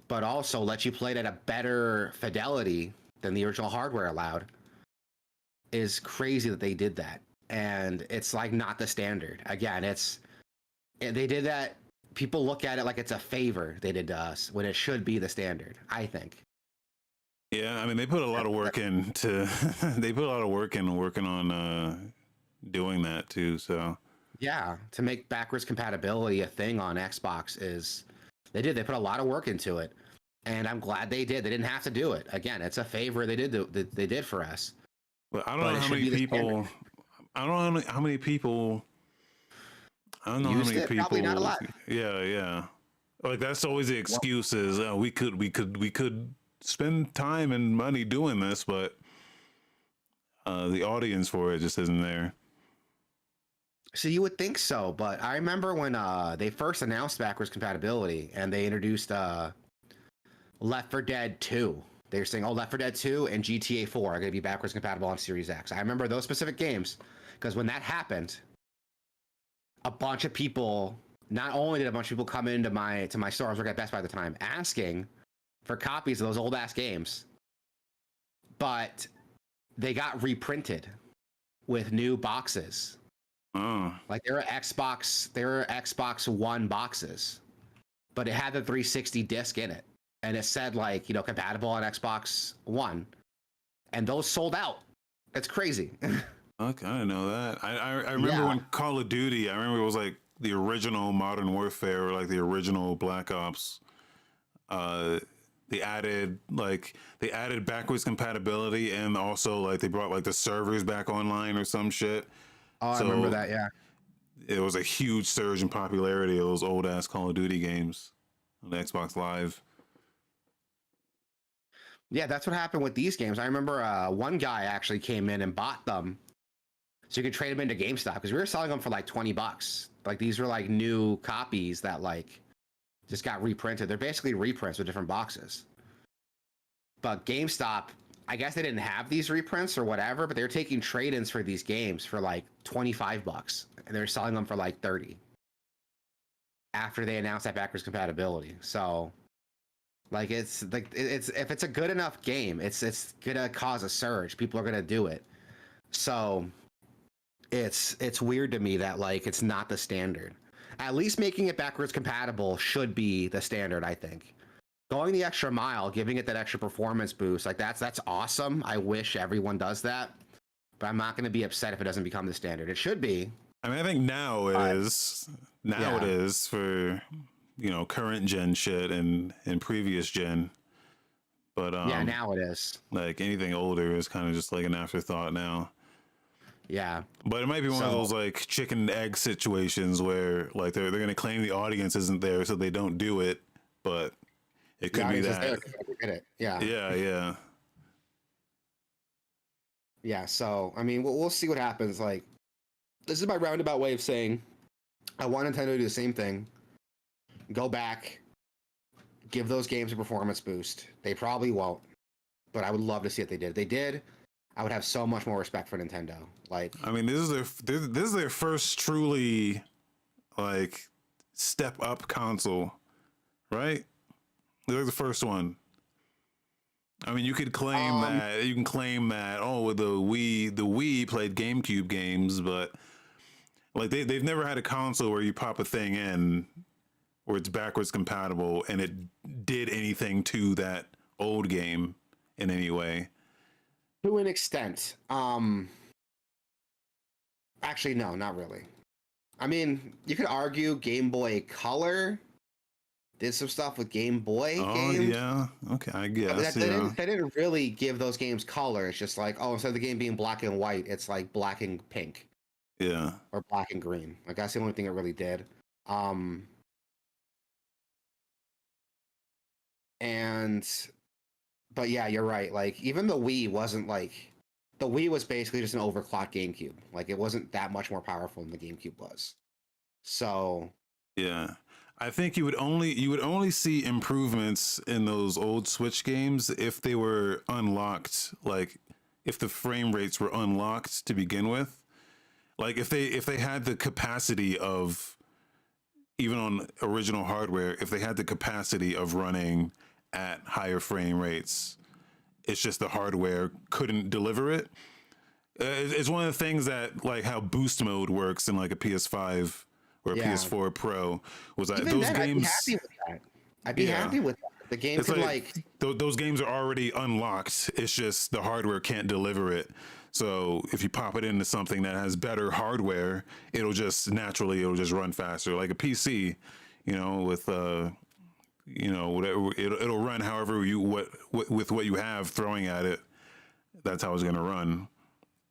but also let you play it at a better fidelity than the original hardware allowed. Is crazy that they did that. And it's like not the standard. Again, they did that. People look at it like it's a favor they did to us when it should be the standard, I think. Yeah, I mean, they put a lot of work into working on doing that too. So yeah, to make backwards compatibility a thing on Xbox they put a lot of work into it, and I'm glad they did. They didn't have to do it. Again, it's a favor they did for us. But I don't know how many people. I don't know how many people. I don't know how many people. Probably not a lot. Yeah. Like that's always the excuse is we could spend time and money doing this, but the audience for it just isn't there. So you would think so, but I remember when they first announced backwards compatibility and they introduced Left 4 Dead 2. They were saying, oh, Left 4 Dead 2 and GTA 4 are going to be backwards compatible on Series X. I remember those specific games because when that happened, a bunch of people, not only did a bunch of people come into my store, I was working at Best Buy at the time, asking for copies of those old ass games, but they got reprinted with new boxes. Like there were Xbox One boxes, but it had the 360 disc in it, and it said like, you know, compatible on Xbox One, and those sold out. It's crazy. Okay, I didn't know that. I remember when Call of Duty. I remember it was like the original Modern Warfare, or like the original Black Ops. They added backwards compatibility, and also like they brought like the servers back online or some shit. Oh, so I remember that. Yeah, it was a huge surge in popularity of those old ass Call of Duty games on the Xbox Live. Yeah, that's what happened with these games. I remember one guy actually came in and bought them, so you could trade them into GameStop because we were selling them for like $20. Like these were like new copies that like just got reprinted. They're basically reprints with different boxes. But GameStop, I guess they didn't have these reprints or whatever, but they're taking trade-ins for these games for like $25, and they're selling them for like $30 after they announced that backwards compatibility. So, like, it's if it's a good enough game, it's gonna cause a surge. People are gonna do it. So, it's weird to me that like it's not the standard. At least making it backwards compatible should be the standard, I think. Going the extra mile, giving it that extra performance boost, like that's awesome. I wish everyone does that, but I'm not going to be upset if it doesn't become the standard. It should be. I mean, I think now it is. Now it is for, you know, current gen shit and previous gen. But yeah, now it is. Like anything older is kind of just like an afterthought now. Yeah, but it might be one of those like chicken and egg situations where like they're going to claim the audience isn't there, so they don't do it, but. It could be that. Yeah. Yeah. So I mean, we'll see what happens. Like, this is my roundabout way of saying, I want Nintendo to do the same thing. Go back, give those games a performance boost. They probably won't, but I would love to see if they did. If they did, I would have so much more respect for Nintendo. Like, I mean, this is their first truly like step up console, right? They're the first one. I mean, you could claim that. You can claim that. Oh, the Wii played GameCube games, but like they've never had a console where you pop a thing in, where it's backwards compatible, and it did anything to that old game in any way. To an extent. Actually, no, not really. I mean, you could argue Game Boy Color did some stuff with Game Boy Oh games. yeah, okay, I But guess. they didn't really give those games color. It's just like, oh, instead of the game being black and white, it's like black and pink Yeah, or black and green. Like that's the only thing it really did. Um, and but yeah, you're right. Like even the Wii wasn't like the Wii was basically just an overclocked GameCube. Like it wasn't that much more powerful than the GameCube was. So yeah. I think you would only see improvements in those old Switch games if they were unlocked, like if the frame rates were unlocked to begin with. Like if they had the capacity of, even on original hardware, if they had the capacity of running at higher frame rates, it's just the hardware couldn't deliver it. It's one of the things that, like how boost mode works in like a PS5 or a yeah, PS4 Pro, was that even those then, I'd be games, happy with that. I'd be yeah, happy with that. The game it's could like like those games are already unlocked. It's just the hardware can't deliver it. So if you pop it into something that has better hardware, it'll just run faster, like a PC, with whatever, it'll run however you what with what you have throwing at it. That's how it's gonna run.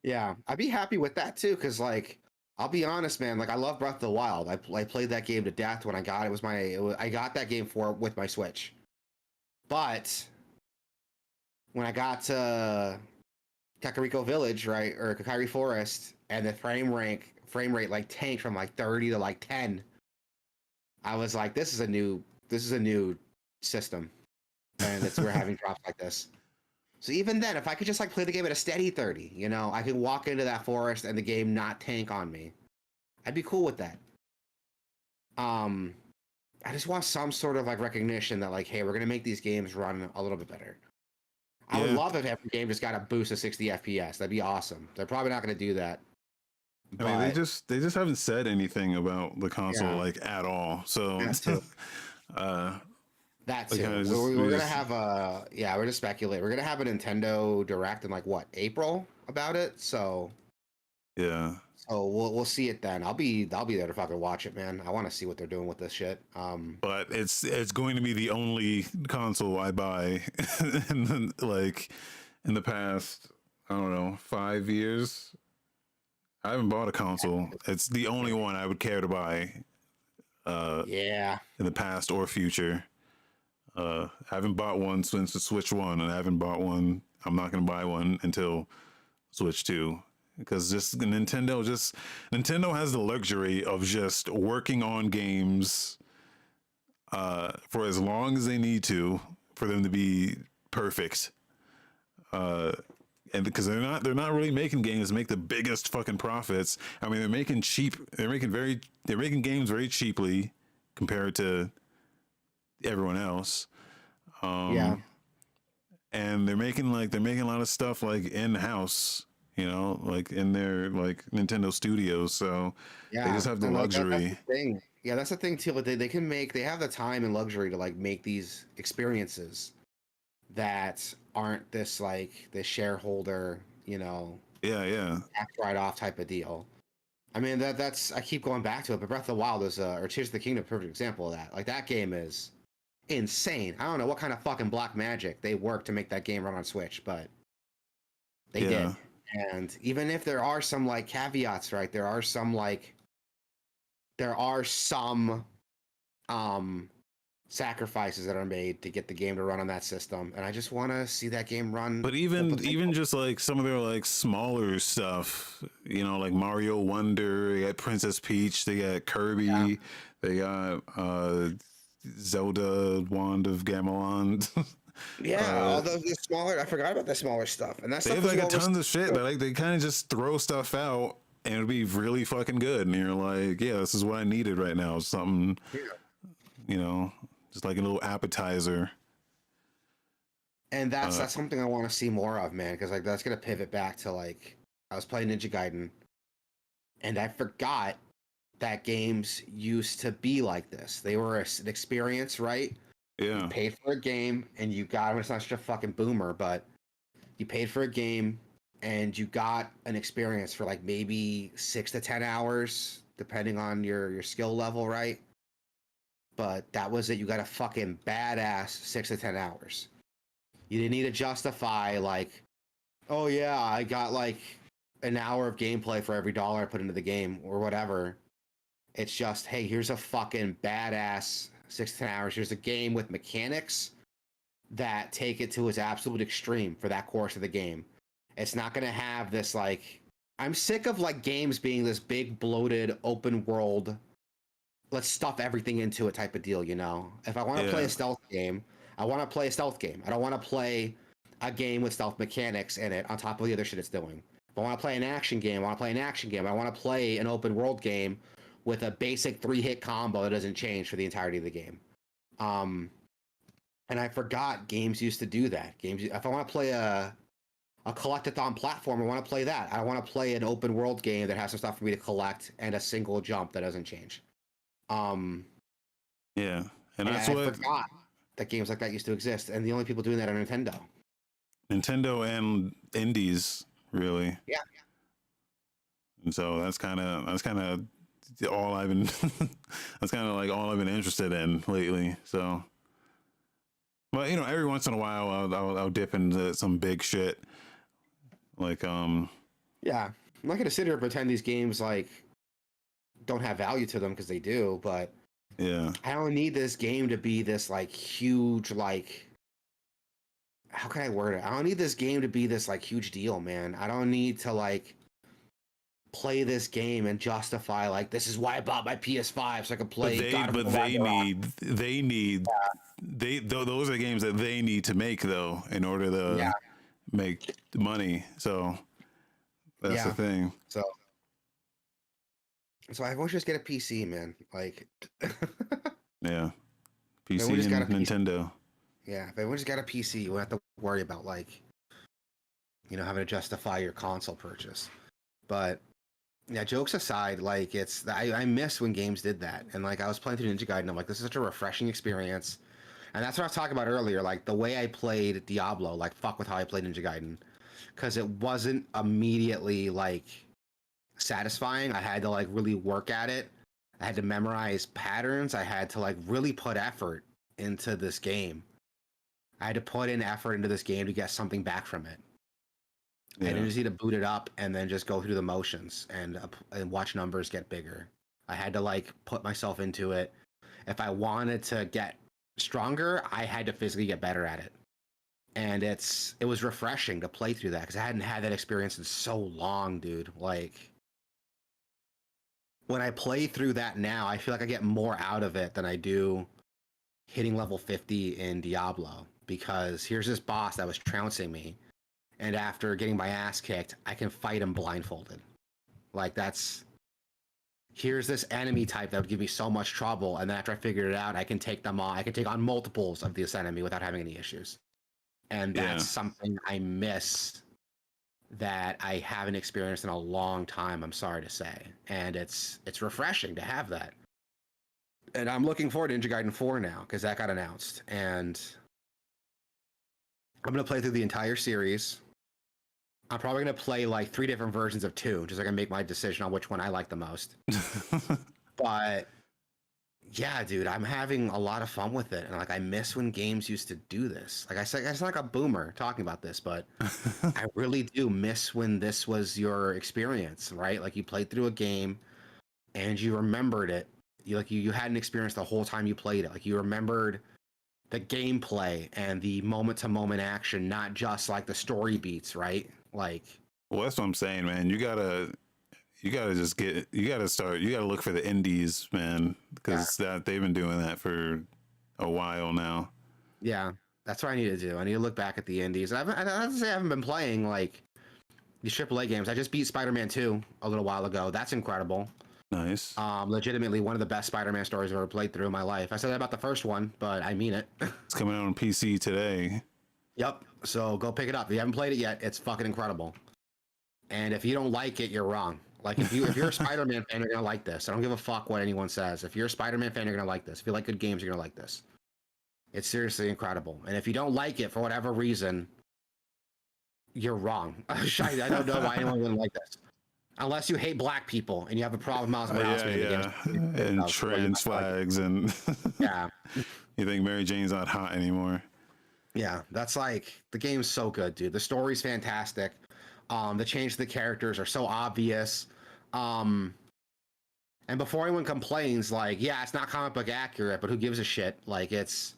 yeah, I'd be happy with that too. Cause like I'll be honest, man. Like I love Breath of the Wild. I played that game to death when I got it. I got that game with my Switch. But when I got to Kakariko Village, right, or Kakari Forest, and the frame rate like tanked from like 30 to like 10, I was like, this is a new system, and we're having drops like this. So even then, if I could just like play the game at a steady 30, I could walk into that forest and the game not tank on me. I'd be cool with that. Um, I just want some sort of like recognition that like, hey, we're gonna make these games run a little bit better. I would Yeah, love if every game just got a boost to 60 FPS. That'd be awesome. They're probably not gonna do that, I mean, they but just haven't said anything about the console yeah, like at all. So, that too. uh, That like too. kind of We're gonna have a yeah. We're just speculate. We're gonna have a Nintendo Direct in like what April about it. yeah, So we'll see it then. I'll be there to fucking watch it, man. I want to see what they're doing with this shit. but it's going to be the only console I buy in the past, I don't know, 5 years. I haven't bought a console. It's the only one I would care to buy Yeah, in the past or future. I haven't bought one since the Switch One, and I haven't bought one. I'm not going to buy one until Switch Two, because Nintendo has the luxury of just working on games for as long as they need to for them to be perfect. Uh, and because they're not really making games to make the biggest fucking profits. I mean, they're making games very cheaply compared to everyone else. yeah, Um, and they're making a lot of stuff like in house, like in their like Nintendo Studios. So they yeah. just have the And like that's the luxury. thing. Yeah, that's the thing too. Like they have the time and luxury to like make these experiences that aren't this shareholder, Yeah, yeah, tax write off type of deal. I mean that's I keep going back to it, but Breath of the Wild is or Tears of the Kingdom, a perfect example of that. Like that game is insane. I don't know what kind of fucking black magic they worked to make that game run on Switch, but they did. yeah. And even if there are some like caveats, right? There are some um sacrifices that are made to get the game to run on that system, and I just want to see that game run But full even potential. just like some of their like smaller stuff, like Mario Wonder, they got Princess Peach, they got Yeah, Kirby, they got Zelda Wand of Gamelon. yeah, uh, all those the smaller. I forgot about the smaller stuff, and that they stuff have was like a well tons of received shit too. that like they kind of just throw stuff out and it'll be really fucking good. And you're like, yeah, this is what I needed right now. Something, Yeah. you know, just like a little appetizer. And that's Uh, that's something I want to see more of, man, because like that's gonna pivot back to like I was playing Ninja Gaiden, and I forgot that games used to be like this. They were an experience, right? You yeah, paid for a game and you got. It's not such a fucking boomer, but you paid for a game and you got an experience for like maybe 6 to 10 hours, depending on your skill level, right? But that was it. You got a fucking badass 6 to 10 hours. You didn't need to justify like, oh yeah, I got like an hour of gameplay for every dollar I put into the game or whatever. It's just, hey, here's a fucking badass 6 to 10 hours. Here's a game with mechanics that take it to its absolute extreme for that course of the game. It's not going to have this like, I'm sick of like games being this big bloated open world, let's stuff everything into it type of deal, you know? If I want to play a stealth game, I want to play a stealth game. I don't want to play a game with stealth mechanics in it on top of the other shit it's doing. If I want to play an action game, I want to play an action game. I want to play an open world game with a basic 3-hit combo that doesn't change for the entirety of the game. And I forgot games used to do that. Games, if I want to play a collectathon platform, I want to play that. I want to play an open world game that has some stuff for me to collect and a single jump that doesn't change. Yeah, and that's I what forgot that games like that used to exist, and the only people doing that are Nintendo and indies, really. Yeah. And so that's kind of all I've been that's kind of like all I've been interested in lately. So, but you know, every once in a while I'll dip into some big shit. Like yeah, I'm not gonna sit here and pretend these games like don't have value to them because they do, but yeah, I don't need this game to be this like huge like, how can I word it? I don't need this game to be this like huge deal, man. I don't need to like play this game and justify like this is why I bought my PS5 so I could play. Those are games that they need to make though in order to make money. So that's the thing. So everyone just get a PC, man. Like, yeah, PC and Nintendo. Yeah, if everyone just got a PC, you won't have to worry about like, you know, having to justify your console purchase. But yeah, jokes aside, like I miss when games did that. And like I was playing through Ninja Gaiden, I'm like, this is such a refreshing experience. And that's what I was talking about earlier, like the way I played Diablo, like fuck with how I played Ninja Gaiden. Because it wasn't immediately like satisfying. I had to like really work at it. I had to memorize patterns. I had to like really put effort into this game. I had to put in effort into this game to get something back from it. Yeah. I didn't just need to boot it up and then just go through the motions and watch numbers get bigger. I had to like put myself into it. If I wanted to get stronger, I had to physically get better at it. And it was refreshing to play through that because I hadn't had that experience in so long, dude. Like when I play through that now, I feel like I get more out of it than I do hitting level 50 in Diablo, because here's this boss that was trouncing me, and after getting my ass kicked, I can fight him blindfolded. Like here's this enemy type that would give me so much trouble, and then after I figured it out, I can take them on. I can take on multiples of this enemy without having any issues. And that's something I miss that I haven't experienced in a long time, I'm sorry to say. And it's refreshing to have that. And I'm looking forward to Ninja Gaiden 4 now, because that got announced. And I'm going to play through the entire series. I'm probably going to play like 3 different versions of 2, just so I can make my decision on which one I like the most. But yeah, dude, I'm having a lot of fun with it. And like, I miss when games used to do this. Like I said, I sound like a boomer talking about this, but I really do miss when this was your experience, right? Like you played through a game and you remembered it. You had an experience the whole time you played it. Like you remembered the gameplay and the moment-to-moment action, not just like the story beats, right? Like, well, that's what I'm saying, man. You gotta look for the indies, man, because they've been doing that for a while now. Yeah, that's what I need to do. I need to look back at the indies. I have to say I haven't been playing like these AAA games. I just beat Spider-Man 2 a little while ago. That's incredible. Nice. Legitimately one of the best Spider-Man stories I've ever played through in my life. I said that about the first one, but I mean it. It's coming out on PC today. Yep. So go pick it up. If you haven't played it yet, it's fucking incredible. And if you don't like it, you're wrong. Like if you're a Spider-Man fan, you're gonna like this. I don't give a fuck what anyone says. If you're a Spider-Man fan, you're gonna like this. If you like good games, you're gonna like this. It's seriously incredible. And if you don't like it for whatever reason, you're wrong. I don't know why anyone wouldn't like this. Unless you hate black people and you have a problem with Miles Morales being in the game. And trans flags and Yeah. you think Mary Jane's not hot anymore. Yeah, that's like the game's so good, dude. The story's fantastic. The change to the characters are so obvious. And before anyone complains, like, yeah, it's not comic book accurate, but who gives a shit? Like, it's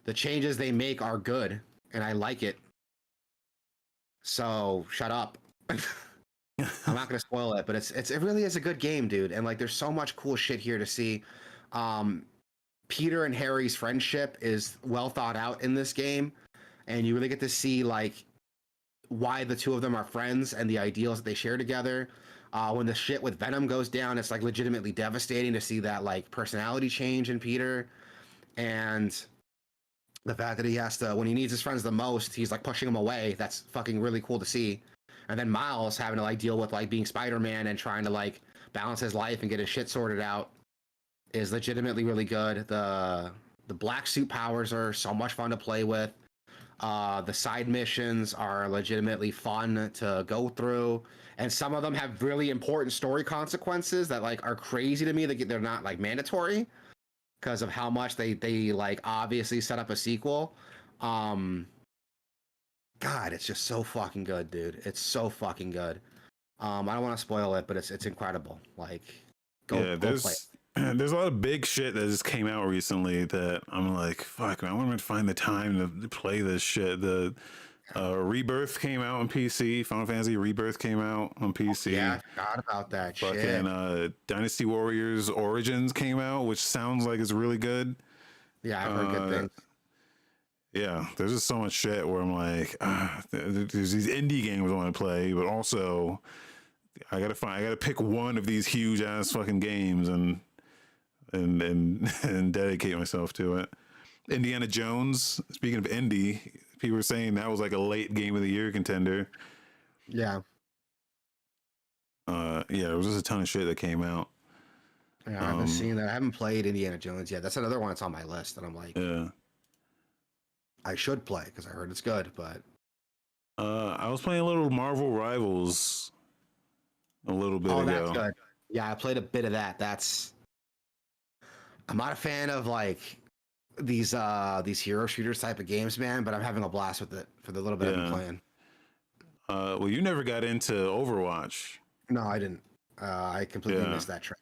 the changes they make are good, and I like it. So shut up. I'm not gonna spoil it, but it really is a good game, dude. And like, there's so much cool shit here to see. Peter and Harry's friendship is well thought out in this game, and you really get to see like why the two of them are friends and the ideals that they share together. When the shit with Venom goes down, it's like legitimately devastating to see that like personality change in Peter, and the fact that he has to, when he needs his friends the most, he's like pushing them away. That's fucking really cool to see. And then Miles having to like deal with like being Spider-Man and trying to like balance his life and get his shit sorted out is legitimately really good. The black suit powers are so much fun to play with. The side missions are legitimately fun to go through, and some of them have really important story consequences that like are crazy to me. They're not like mandatory because of how much they like obviously set up a sequel. God, it's just so fucking good, dude. It's so fucking good. I don't want to spoil it, but it's incredible. Like, go play it. There's a lot of big shit that just came out recently that I'm like, fuck, man, I want to find the time to play this shit. The Rebirth came out on PC. Final Fantasy Rebirth came out on PC. Yeah, I forgot about that shit. Fucking Dynasty Warriors Origins came out, which sounds like it's really good. Yeah, I've heard good things. Yeah, there's just so much shit where I'm like, there's these indie games I want to play, but also I gotta pick one of these huge ass fucking games and dedicate myself to it. Indiana Jones. Speaking of indie, people were saying that was like a late game of the year contender. Yeah. Yeah, there was just a ton of shit that came out. Yeah, I haven't seen that. I haven't played Indiana Jones yet. That's another one that's on my list that I'm like, Yeah. I should play because I heard it's good, but I was playing a little Marvel Rivals a little bit ago. That's good. Yeah, I played a bit of that. I'm not a fan of like these hero shooters type of games, man, but I'm having a blast with it for the little bit I've been playing. Well, you never got into Overwatch. No, I didn't. I completely missed that train.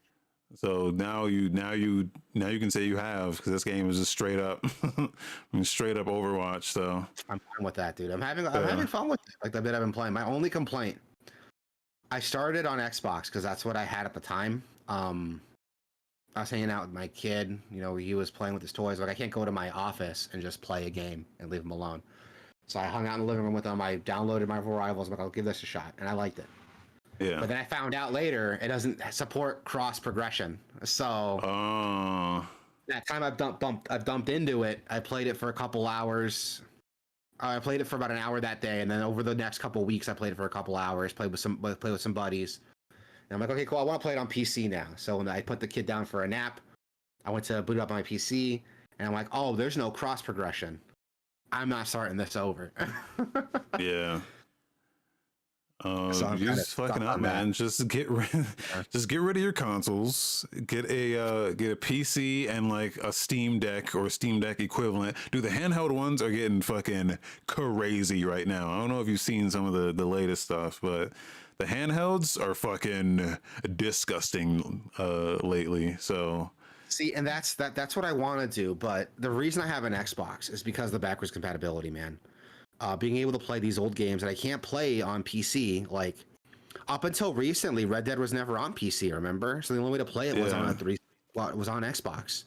So now you can say you have, because this game is just straight up, straight up Overwatch. So I'm fine with that, dude. I'm having fun with it. Like the bit I've been playing. My only complaint, I started on Xbox because that's what I had at the time. I was hanging out with my kid. You know, he was playing with his toys. Like I can't go to my office and just play a game and leave him alone. So I hung out in the living room with him. I downloaded Marvel Rivals. I'm like, I'll give this a shot, and I liked it. Yeah. But then I found out later it doesn't support cross progression. So that time I've dumped into it. I played it for a couple hours. I played it for about an hour that day, and then over the next couple weeks, I played it for a couple hours. Played with some buddies. And I'm like, okay, cool. I want to play it on PC now. So when I put the kid down for a nap, I went to boot up my PC, and I'm like, oh, there's no cross progression. I'm not starting this over. Yeah. So you're just fucking up, man. Just get rid of your consoles. Get a PC and like a Steam Deck or Steam Deck equivalent. Dude, the handheld ones are getting fucking crazy right now. I don't know if you've seen some of the latest stuff, but the handhelds are fucking disgusting lately. So see, and that's what I want to do. But the reason I have an Xbox is because of the backwards compatibility, man. Being able to play these old games that I can't play on PC, like up until recently, Red Dead was never on PC. Remember? So the only way to play it was on Xbox,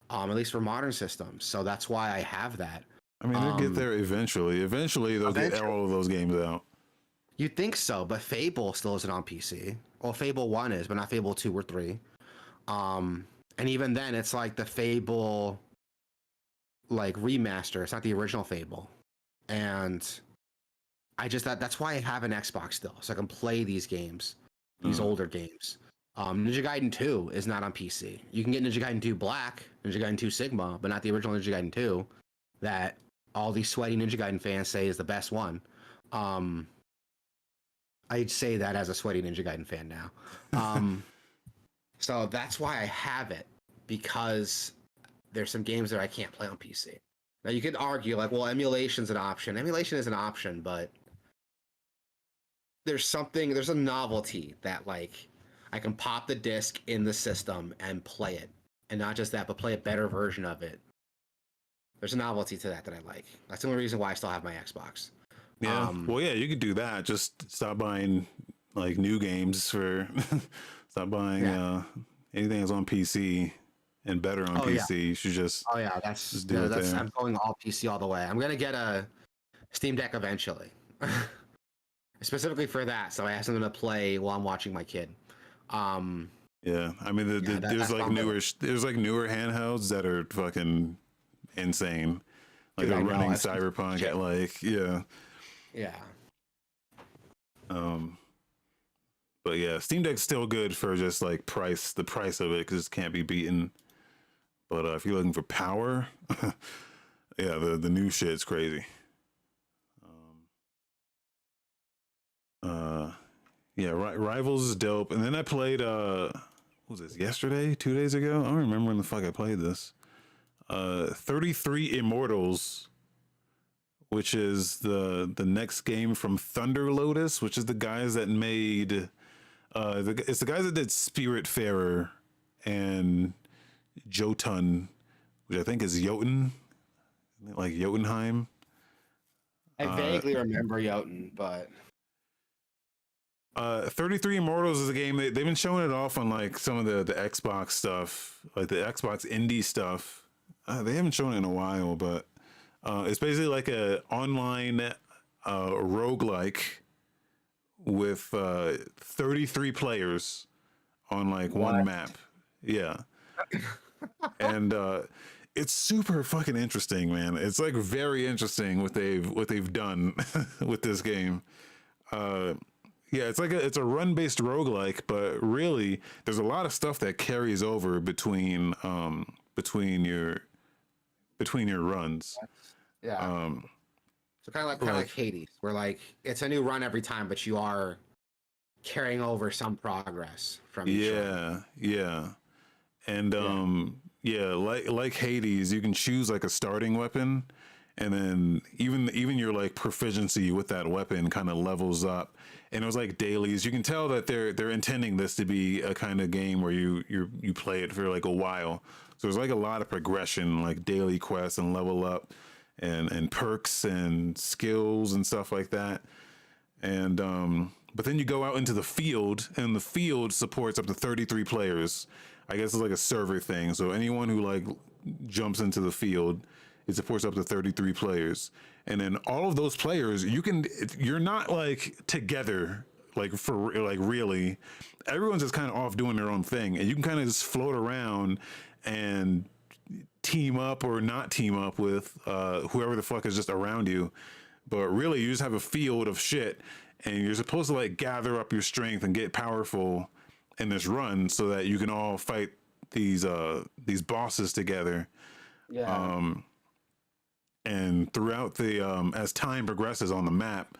at least for modern systems. So that's why I have that. I mean, they'll get there eventually. Eventually, they'll get all of those games out. You'd think so, but Fable still isn't on PC. Well, Fable 1 is, but not Fable 2 or 3. And even then, it's like the Fable like remaster. It's not the original Fable. And I just that's why I have an Xbox still, so I can play these games, these older games. Ninja Gaiden 2 is not on PC. You can get Ninja Gaiden 2 Black, Ninja Gaiden 2 Sigma, but not the original Ninja Gaiden 2 that all these sweaty Ninja Gaiden fans say is the best one. Um, I'd say that as a sweaty Ninja Gaiden fan now. So that's why I have it, because there's some games that I can't play on PC. Now you could argue like, well, emulation's an option. Emulation is an option, but there's a novelty that like I can pop the disc in the system and play it, and not just that, but play a better version of it. There's a novelty to that I like. That's the only reason why I still have my Xbox. Yeah. Well, yeah, you could do that. Just stop buying like new games for stop buying anything that's on PC and better on PC. Yeah. You should just That's do it there. I'm going all PC all the way. I'm gonna get a Steam Deck eventually, specifically for that. So I have something to play while I'm watching my kid. Yeah, I mean, there's like newer handhelds that are fucking insane. Like Dude, they're running I've Cyberpunk at like yeah. But yeah, Steam Deck's still good for just like the price of it, because it can't be beaten. But if you're looking for power, yeah, the new shit's crazy. Yeah, Rivals is dope. And then I played what was this, yesterday, 2 days ago? I don't remember when the fuck I played this. 33 Immortals, which is the next game from Thunder Lotus, which is the guys that made it's the guys that did Spiritfarer and Jotun, which I think is Jotun, like Jotunheim. I vaguely remember Jotun, but 33 Immortals is a game they've been showing it off on like some of the Xbox stuff, like the Xbox indie stuff. They haven't shown it in a while, but it's basically like a online roguelike with 33 players on like one map. Yeah. And it's super fucking interesting, man. It's like very interesting what they've done with this game. Yeah, it's a run-based roguelike, but really there's a lot of stuff that carries over between your runs. Yeah. So kind of like Hades, where like it's a new run every time, but you are carrying over some progress from each run. Yeah. And like Hades, you can choose like a starting weapon, and then even your like proficiency with that weapon kind of levels up. And it was like dailies. You can tell that they're intending this to be a kind of game where you play it for like a while. So there's like a lot of progression, like daily quests and level up, and perks and skills and stuff like that. And but then you go out into the field, and the field supports up to 33 players. I guess it's like a server thing. So anyone who like jumps into the field, it supports up to 33 players. And then all of those players, you're not like together, like for like really. Everyone's just kind of off doing their own thing, and you can kind of just float around and team up or not team up with whoever the fuck is just around you. But really, you just have a field of shit, and you're supposed to like gather up your strength and get powerful in this run so that you can all fight these bosses together. Yeah. And throughout the as time progresses on the map,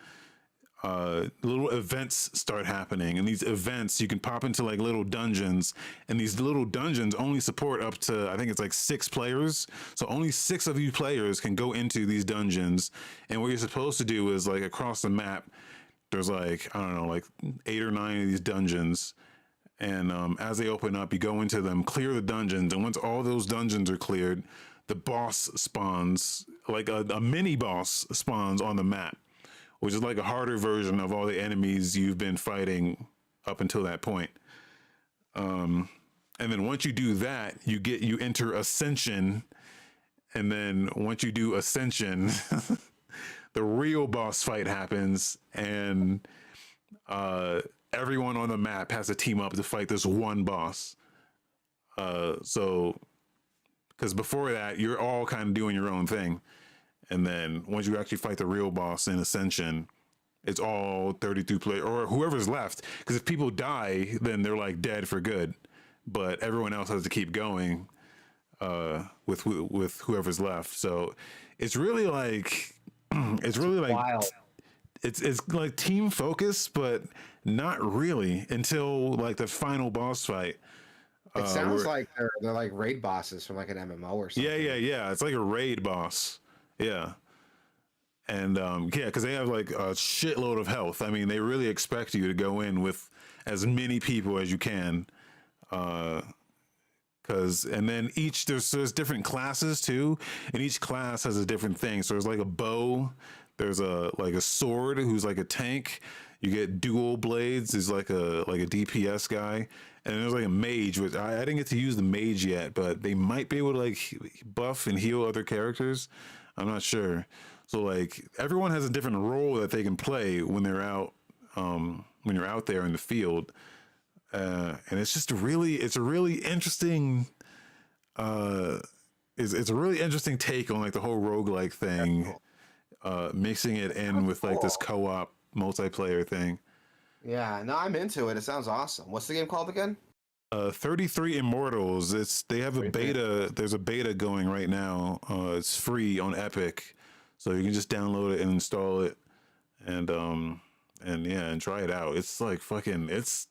little events start happening, and these events you can pop into like little dungeons, and these little dungeons only support up to, I think it's like 6 players, so only 6 of you players can go into these dungeons. And what you're supposed to do is like across the map there's like, I don't know, like 8 or 9 of these dungeons, and as they open up you go into them, clear the dungeons, and once all those dungeons are cleared, the boss spawns, like a mini boss spawns on the map, which is like a harder version of all the enemies you've been fighting up until that point. And then once you do that, you enter Ascension, and then once you do Ascension, the real boss fight happens, and everyone on the map has to team up to fight this one boss. So, because before that, you're all kind of doing your own thing. And then once you actually fight the real boss in Ascension, it's all 32 players, or whoever's left. Because if people die, then they're like dead for good. But everyone else has to keep going with whoever's left. So it's really like, Wild. it's like team focused, but not really until like the final boss fight. It sounds Where, like they're like raid bosses from like an MMO or something. yeah. It's like a raid boss. Yeah. And yeah, because they have like a shitload of health. I mean, they really expect you to go in with as many people as you can. Because and then there's different classes too, and each class has a different thing. So there's like a bow, there's a like a sword who's like a tank. You get dual blades is like a DPS guy, and there's like a mage, which I didn't get to use the mage yet, but they might be able to like buff and heal other characters. I'm not sure. So like everyone has a different role that they can play when they're out, when you're out there in the field, and it's a really interesting, it's a really interesting take on like the whole roguelike thing, mixing it in with like this co-op multiplayer thing. Yeah, no, I'm into it. It sounds awesome. What's the game called again? 33 Immortals. They have a beta. There's a beta going right now. It's free on Epic, so you can just download it and install it, and yeah, and try it out. It's like fucking. It's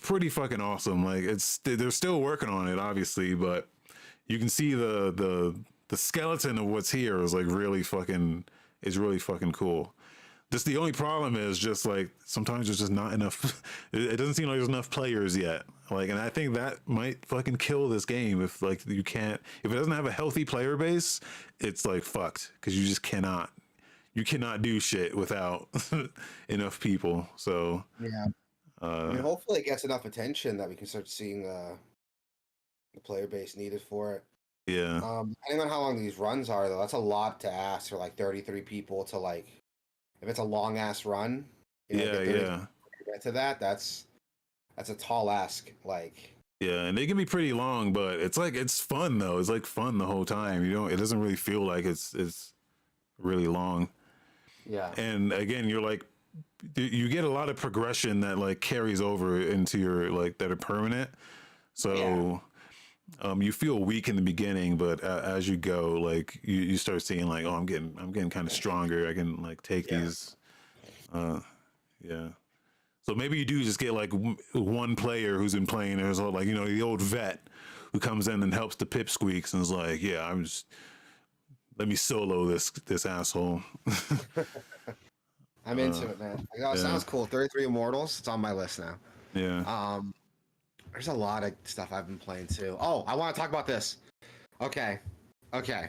pretty fucking awesome. Like they're still working on it, obviously, but you can see the skeleton of what's here is like really fucking cool. Just the only problem is just like sometimes there's just not enough. It doesn't seem like there's enough players yet. Like, and I think that might fucking kill this game if like if it doesn't have a healthy player base, it's like fucked because you just cannot do shit without enough people. So yeah, I mean, hopefully it gets enough attention that we can start seeing the player base needed for it. Yeah. Depending on how long these runs are, though, that's a lot to ask for like 33 people to like. If it's a long ass run, Yeah. Get to that, that's a tall ask. Like, yeah, and they can be pretty long, but it's fun though. It's like fun the whole time. It doesn't really feel like it's really long. Yeah. And again, you're like, you get a lot of progression that like carries over into your like that are permanent. So. Yeah. You feel weak in the beginning, but as you go, like you start seeing like, oh, I'm getting kind of stronger. I can like take these. Yeah. So maybe you do just get like one player who's been playing. There's like the old vet who comes in and helps the pipsqueaks and is like, yeah, let me solo this asshole. I'm into it, man. It sounds cool. 33 Immortals. It's on my list now. Yeah. There's a lot of stuff I've been playing too. Oh, I want to talk about this. Okay. I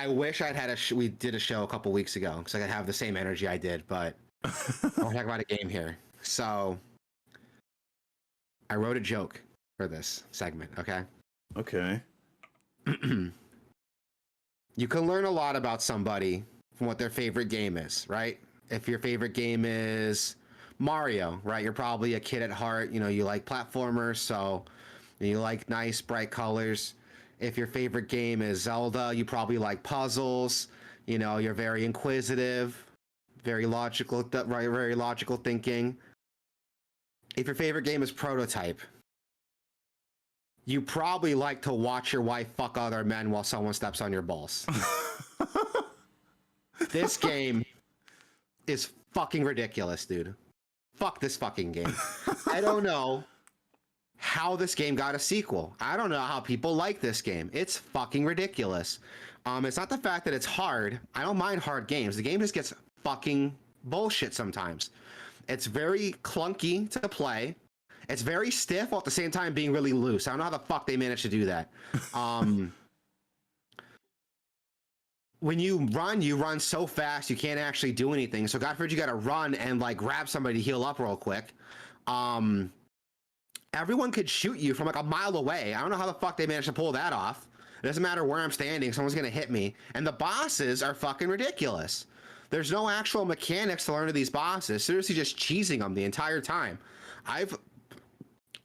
wish I'd had we did a show a couple weeks ago because I could have the same energy I did, but I want to talk about a game here. So I wrote a joke for this segment, okay? Okay. You can learn a lot about somebody from what their favorite game is, right? If your favorite game is Mario, right? You're probably a kid at heart. You like platformers, so you like nice, bright colors. If your favorite game is Zelda, you probably like puzzles. You're very inquisitive, very logical, right? Very logical thinking. If your favorite game is Prototype, you probably like to watch your wife fuck other men while someone steps on your balls. This game is fucking ridiculous, dude. Fuck this fucking game. I don't know how this game got a sequel. I don't know how people like this game. It's fucking ridiculous. It's not the fact that it's hard. I don't mind hard games. The game just gets fucking bullshit sometimes. It's very clunky to play. It's very stiff while at the same time being really loose. I don't know how the fuck they managed to do that. When you run so fast you can't actually do anything. So God forbid you gotta run and like grab somebody to heal up real quick. Everyone could shoot you from like a mile away. I don't know how the fuck they managed to pull that off. It doesn't matter where I'm standing, someone's gonna hit me. And the bosses are fucking ridiculous. There's no actual mechanics to learn to these bosses. Seriously, just cheesing them the entire time. I've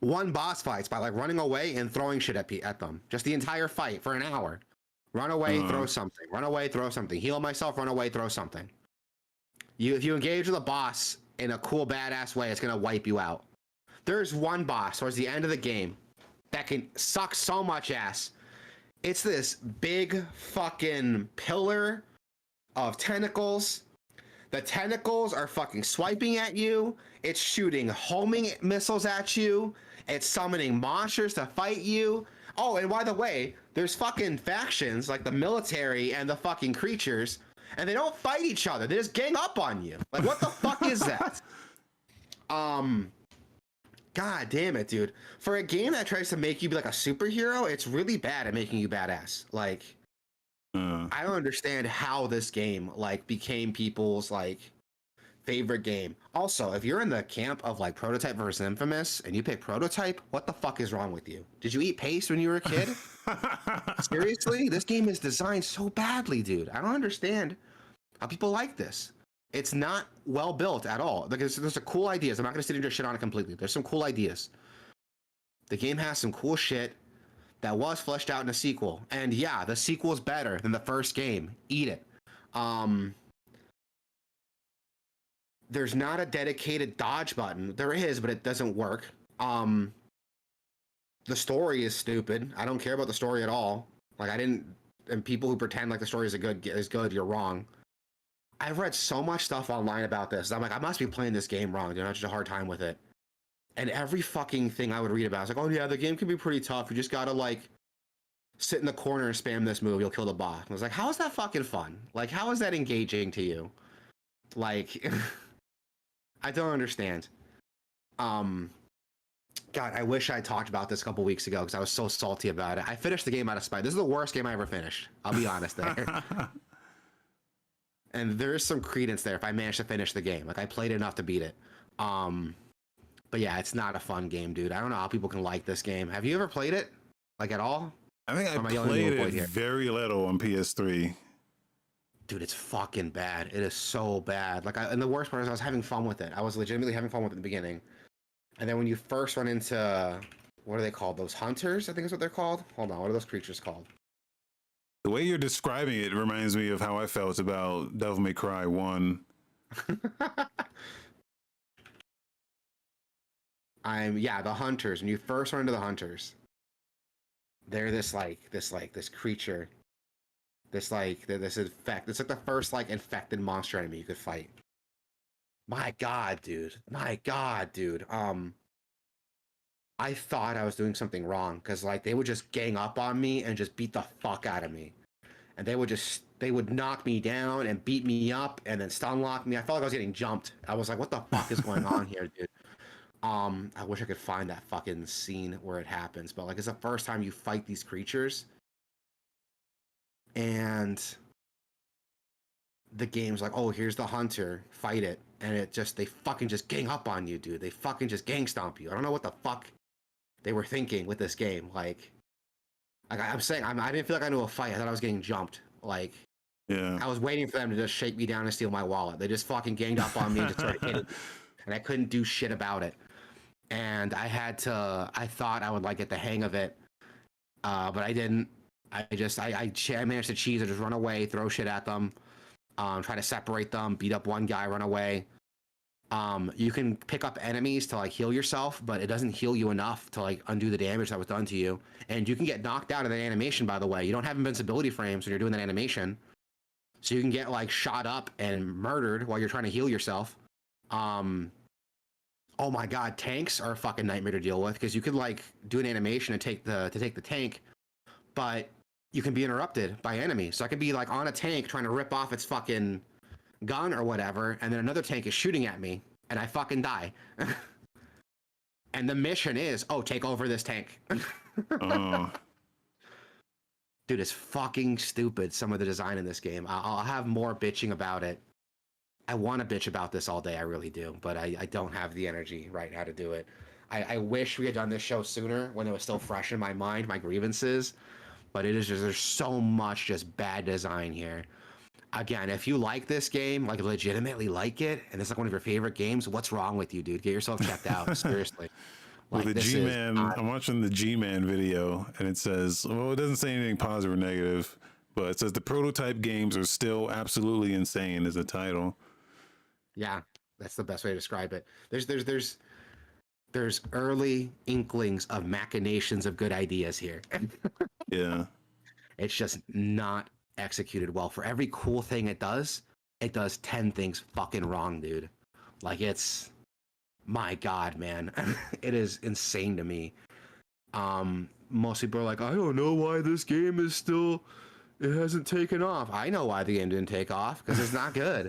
won boss fights by like running away and throwing shit at them. Just the entire fight for an hour. Run away, throw something. Run away, throw something. Heal myself, run away, throw something. If you engage with a boss in a cool, badass way, it's going to wipe you out. There's one boss towards the end of the game that can suck so much ass. It's this big fucking pillar of tentacles The tentacles are fucking swiping at you. It's shooting homing missiles at you. It's summoning monsters to fight you. Oh, and by the way, there's fucking factions like the military and the fucking creatures, and they don't fight each other. They just gang up on you. Like, what the fuck is that? God damn it, dude. For a game that tries to make you be like a superhero, it's really bad at making you badass. Like, I don't understand how this game like became people's like favorite game. Also, if you're in the camp of like Prototype versus Infamous and you pick Prototype, what the fuck is wrong with you? Did you eat paste when you were a kid? Seriously? This game is designed so badly, dude. I don't understand how people like this. It's not well built at all. Like, there's a cool ideas. I'm not gonna sit here and just shit on it completely. There's some cool ideas. The game has some cool shit that was fleshed out in a sequel. And yeah, the sequel is better than the first game. Eat it. There's not a dedicated dodge button. There is, but it doesn't work. The story is stupid. I don't care about the story at all. Like, and people who pretend like the story is good, you're wrong. I've read so much stuff online about this. I'm like, I must be playing this game wrong, dude. I have such a hard time with it. And every fucking thing I would read about, it's like, oh yeah, the game can be pretty tough. You just gotta like sit in the corner and spam this move, you'll kill the boss. I was like, how is that fucking fun? Like, how is that engaging to you? Like, I don't understand. God, I wish I talked about this a couple weeks ago because I was so salty about it. I finished the game out of spite. This is the worst game I ever finished. I'll be honest there. And there is some credence there if I managed to finish the game. Like, I played enough to beat it. But yeah, it's not a fun game, dude. I don't know how people can like this game. Have you ever played it? Like, at all? I think I played it very little on PS3. Dude, it's fucking bad. It is so bad. Like, and the worst part is I was having fun with it. I was legitimately having fun with it in the beginning. And then when you first run into, what are they called? Those hunters, I think is what they're called. Hold on, what are those creatures called? The way you're describing it reminds me of how I felt about Devil May Cry 1. Yeah, the hunters. When you first run into the hunters, they're this creature. This infect. It's like the first like infected monster enemy you could fight. My God, dude. My God, dude. I thought I was doing something wrong because like they would just gang up on me and just beat the fuck out of me. And they would knock me down and beat me up and then stun lock me. I felt like I was getting jumped. I was like, what the fuck is going on here, dude? I wish I could find that fucking scene where it happens, but like it's the first time you fight these creatures. And the game's like, oh, here's the hunter, fight it. And they fucking just gang up on you, dude. They fucking just gang stomp you. I don't know what the fuck they were thinking with this game. Like I'm saying, I didn't feel like I knew a fight. I thought I was getting jumped. Like, yeah, I was waiting for them to just shake me down and steal my wallet. They just fucking ganged up on me and just started hitting me. And I couldn't do shit about it. And I thought I would like get the hang of it. But I didn't. I managed to cheese and just run away, throw shit at them, try to separate them, beat up one guy, run away. You can pick up enemies to like heal yourself, but it doesn't heal you enough to like undo the damage that was done to you. And you can get knocked out of that animation, by the way. You don't have invincibility frames when you're doing that animation. So you can get like shot up and murdered while you're trying to heal yourself. Oh my God, tanks are a fucking nightmare to deal with because you could like do an animation and take the tank, but you can be interrupted by enemies. So I could be like on a tank trying to rip off its fucking gun or whatever, and then another tank is shooting at me, and I fucking die. And the mission is, oh, take over this tank. Dude, it's fucking stupid, some of the design in this game. I'll have more bitching about it. I want to bitch about this all day, I really do, but I don't have the energy right now to do it. I wish we had done this show sooner when it was still fresh in my mind, my grievances, but it is just, there's so much just bad design here. Again, if you like this game, like legitimately like it, and it's like one of your favorite games, what's wrong with you, dude? Get yourself checked out, seriously. Well, like, the G-Man, I'm watching the G-Man video, and it says, well, it doesn't say anything positive or negative, but it says the prototype games are still absolutely insane is the title. Yeah, that's the best way to describe it. There's early inklings of machinations of good ideas here. Yeah. It's just not executed well. For every cool thing it does, it does 10 things fucking wrong, dude. Like, it's, my God, man. It is insane to me. Most people are like, I don't know why this game is still, it hasn't taken off. I know why the game didn't take off, because it's not good.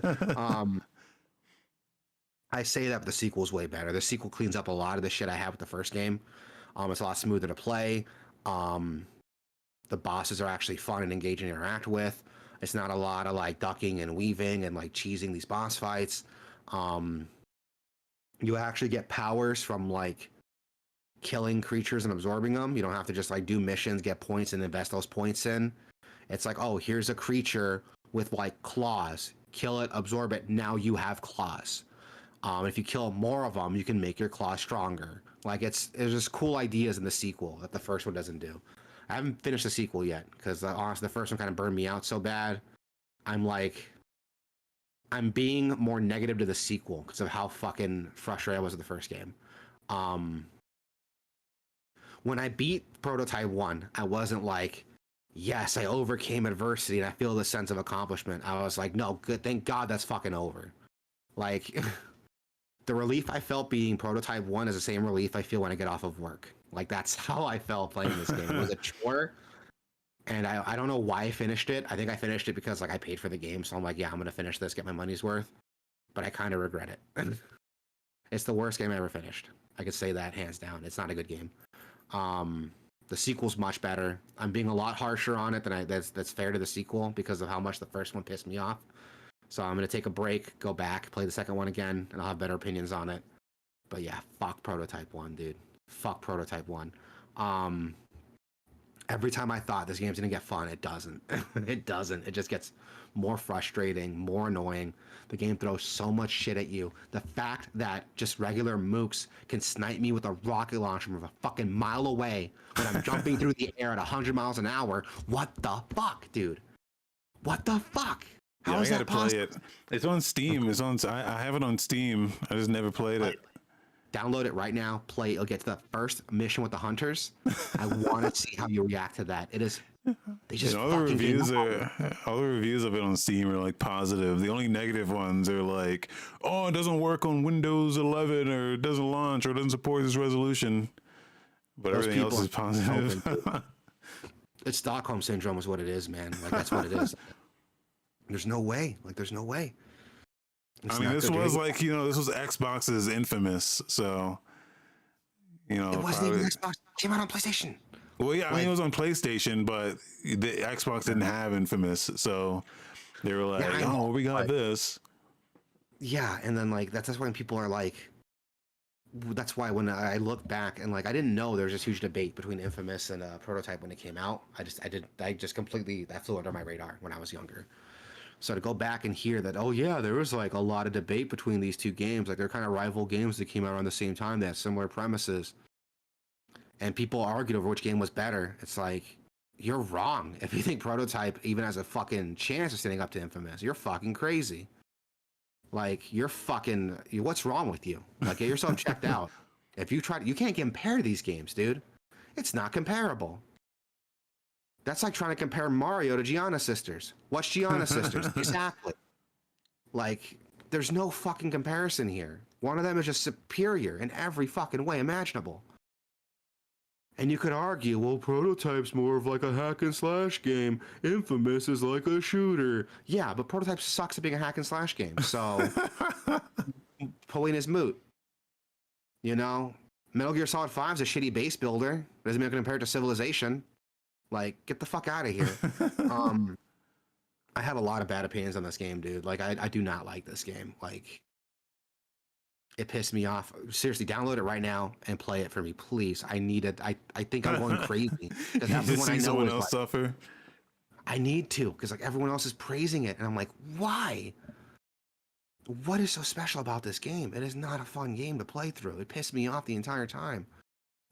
I say that, but the sequel's way better. The sequel cleans up a lot of the shit I had with the first game. It's a lot smoother to play. The bosses are actually fun and engaging to interact with. It's not a lot of like ducking and weaving and like cheesing these boss fights. You actually get powers from like killing creatures and absorbing them. You don't have to just like do missions, get points, and invest those points in. It's like, oh, here's a creature with like claws. Kill it, absorb it. Now you have claws. If you kill more of them, you can make your claws stronger. Like, there's just cool ideas in the sequel that the first one doesn't do. I haven't finished the sequel yet because honestly, the first one kind of burned me out so bad. I'm being more negative to the sequel because of how fucking frustrated I was with the first game. When I beat Prototype 1, I wasn't like, yes, I overcame adversity and I feel this sense of accomplishment. I was like, no, good, thank God that's fucking over. Like, the relief I felt beating Prototype 1 is the same relief I feel when I get off of work. Like, that's how I felt playing this game. It was a chore, and I don't know why I finished it. I think I finished it because, like, I paid for the game, so I'm like, yeah, I'm going to finish this, get my money's worth. But I kind of regret it. It's the worst game I ever finished. I could say that hands down. It's not a good game. The sequel's much better. I'm being a lot harsher on it than that's fair to the sequel because of how much the first one pissed me off. So I'm going to take a break, go back, play the second one again, and I'll have better opinions on it. But yeah, fuck Prototype 1, dude. Fuck Prototype 1. Every time I thought this game's going to get fun, it doesn't. It doesn't. It just gets more frustrating, more annoying. The game throws so much shit at you. The fact that just regular mooks can snipe me with a rocket launcher from a fucking mile away when I'm jumping through the air at 100 miles an hour. What the fuck, dude? What the fuck? How is that possible? Play it. It's on Steam. It's on. I have it on Steam. I just never played it. Download it right now. Play. It'll get to the first mission with the hunters. I want to see how you react to that. It is. They just all the reviews of it on Steam are like positive. The only negative ones are like, oh, it doesn't work on Windows 11, or it doesn't launch, or it doesn't support this resolution. But everything else is positive. It's Stockholm syndrome, is what it is, man. Like, that's what it is. There's no way. Like, there's no way. I mean, this was like, this was Xbox's Infamous, so, it wasn't even Xbox. It came out on PlayStation. Well, yeah, I mean, it was on PlayStation, but the Xbox didn't have Infamous, so they were like, oh, we got this. Yeah, and then, like, that's when people are like, that's why when I look back and, like, I didn't know there was this huge debate between Infamous and Prototype when it came out. That flew under my radar when I was younger. So to go back and hear that, oh yeah, there was like a lot of debate between these two games, like they're kind of rival games that came out around the same time, they had similar premises, and people argued over which game was better. It's like, you're wrong. If you think Prototype even has a fucking chance of standing up to Infamous, you're fucking crazy. Like, what's wrong with you? Like, get yourself checked out. If you can't compare these games, dude. It's not comparable. That's like trying to compare Mario to Gianna Sisters. What's Gianna Sisters? Exactly. Like, there's no fucking comparison here. One of them is just superior in every fucking way imaginable. And you could argue, well, Prototype's more of like a hack and slash game. Infamous is like a shooter. Yeah, but Prototype sucks at being a hack and slash game. So, point is moot. Metal Gear Solid 5 is a shitty base builder. Doesn't mean I can compare it to Civilization. Like, get the fuck out of here. I have a lot of bad opinions on this game, dude. Like, I do not like this game. Like, it pissed me off. Seriously, download it right now and play it for me, please. I need it. I think I'm going crazy. Because everyone I know someone else suffer. I need to, because like everyone else is praising it, and I'm like, why? What is so special about this game? It is not a fun game to play through. It pissed me off the entire time.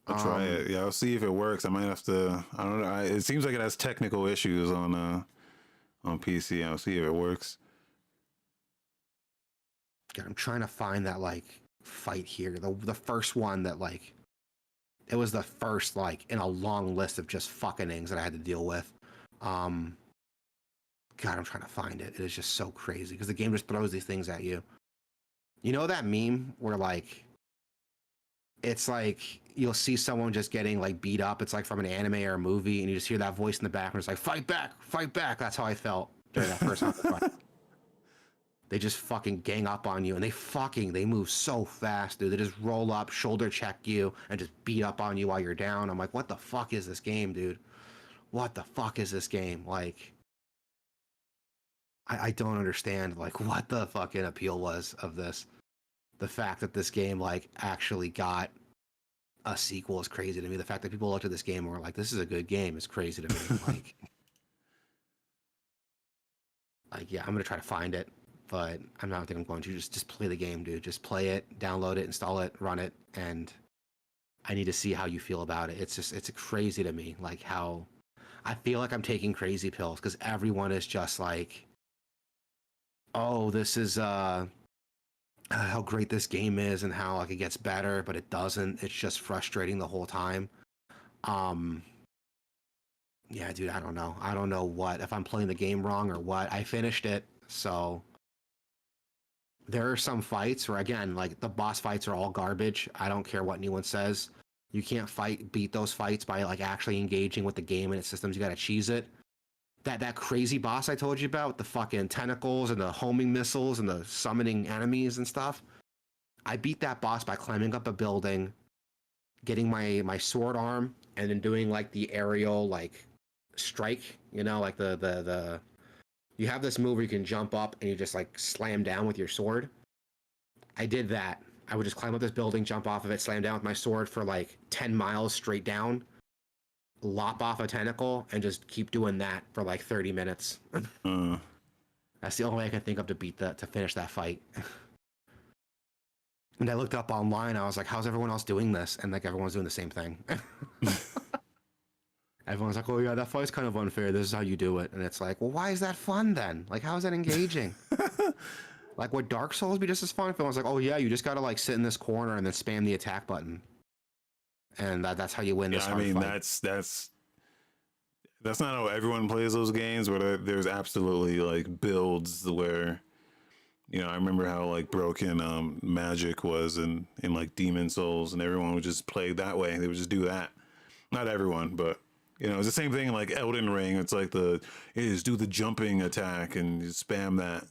I'll try it. Yeah, I'll see if it works. I might have to. I don't know. It seems like it has technical issues on PC. I'll see if it works. God, I'm trying to find that like fight here. The first one that like, it was the first like in a long list of just fuckingings that I had to deal with. God, I'm trying to find it. It is just so crazy because the game just throws these things at you. You know that meme where like it's like you'll see someone just getting like beat up. It's like from an anime or a movie, and you just hear that voice in the background. It's like fight back, fight back. That's how I felt during that first fight. They just fucking gang up on you, and they move so fast, dude. They just roll up, shoulder check you, and just beat up on you while you're down. I'm like, what the fuck is this game, dude? What the fuck is this game? Like, I don't understand like what the fucking appeal was of this. The fact that this game like actually got a sequel is crazy to me. The fact that people looked at this game and were like, "This is a good game," is crazy to me. Like yeah, I'm gonna try to find it, but I don't think I'm going to. Just play the game, dude. Just play it, download it, install it, run it, and I need to see how you feel about it. It's crazy to me, like how I feel like I'm taking crazy pills because everyone is just like, "Oh, this is how great this game is and how like it gets better, but it doesn't. It's just frustrating the whole time." Um, yeah, dude, I don't know. I don't know what if I'm playing the game wrong or what. I finished it, so there are some fights where again, like the boss fights are all garbage. I don't care what anyone says. You can't beat those fights by like actually engaging with the game and its systems. You got to cheese it. That crazy boss I told you about with the fucking tentacles and the homing missiles and the summoning enemies and stuff. I beat that boss by climbing up a building, getting my sword arm, and then doing like the aerial like strike. You know, like the you have this move where you can jump up and you just like slam down with your sword. I did that. I would just climb up this building, jump off of it, slam down with my sword for like 10 miles straight down, lop off a tentacle, and just keep doing that for like 30 minutes. That's the only way I can think of to finish that fight. And I looked up online. I was like, "How's everyone else doing this?" And like everyone's doing the same thing. Everyone's like, "Oh yeah, that fight's kind of unfair. This is how you do it." And it's like, well, why is that fun then? Like, how is that engaging? Like, would Dark Souls be just as fun if it was like, "Oh yeah, you just gotta like sit in this corner and then spam the attack button," and that's how you win this hard fight. That's not how everyone plays those games. Where there's absolutely like builds where, you know, I remember how like broken Magic was in like Demon Souls, and everyone would just play that way. They would just do that. Not everyone, but you know, it's the same thing in like Elden Ring. It's like just do the jumping attack and you spam that.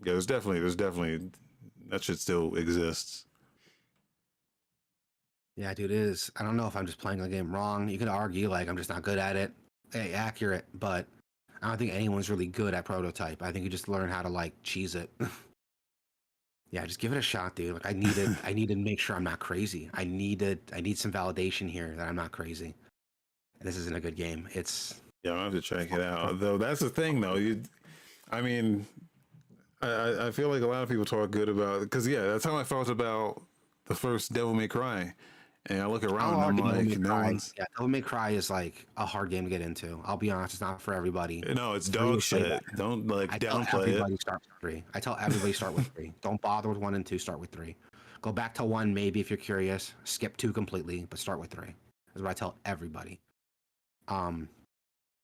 Yeah, there's definitely that shit still exists. Yeah, dude, it is. I don't know if I'm just playing the game wrong. You could argue like I'm just not good at it, accurate, but I don't think anyone's really good at prototype. I think you just learn how to like cheese it. Yeah, just give it a shot, dude. Like I need to make sure I'm not crazy. I need some validation here that I'm not crazy. And this isn't a good game. Yeah, I'll have to check it out. Though that's the thing, though. I mean, I feel like a lot of people talk good about because yeah, that's how I felt about the first Devil May Cry. And I look around and I'm like, yeah, Devil May Cry is like a hard game to get into. I'll be honest, it's not for everybody. No, it's dog shit. Don't like downplay it. Start with 3. I tell everybody start with 3. Don't bother with 1 and 2. Start with 3. Go back to 1 maybe if you're curious. Skip 2 completely, but start with 3. That's what I tell everybody.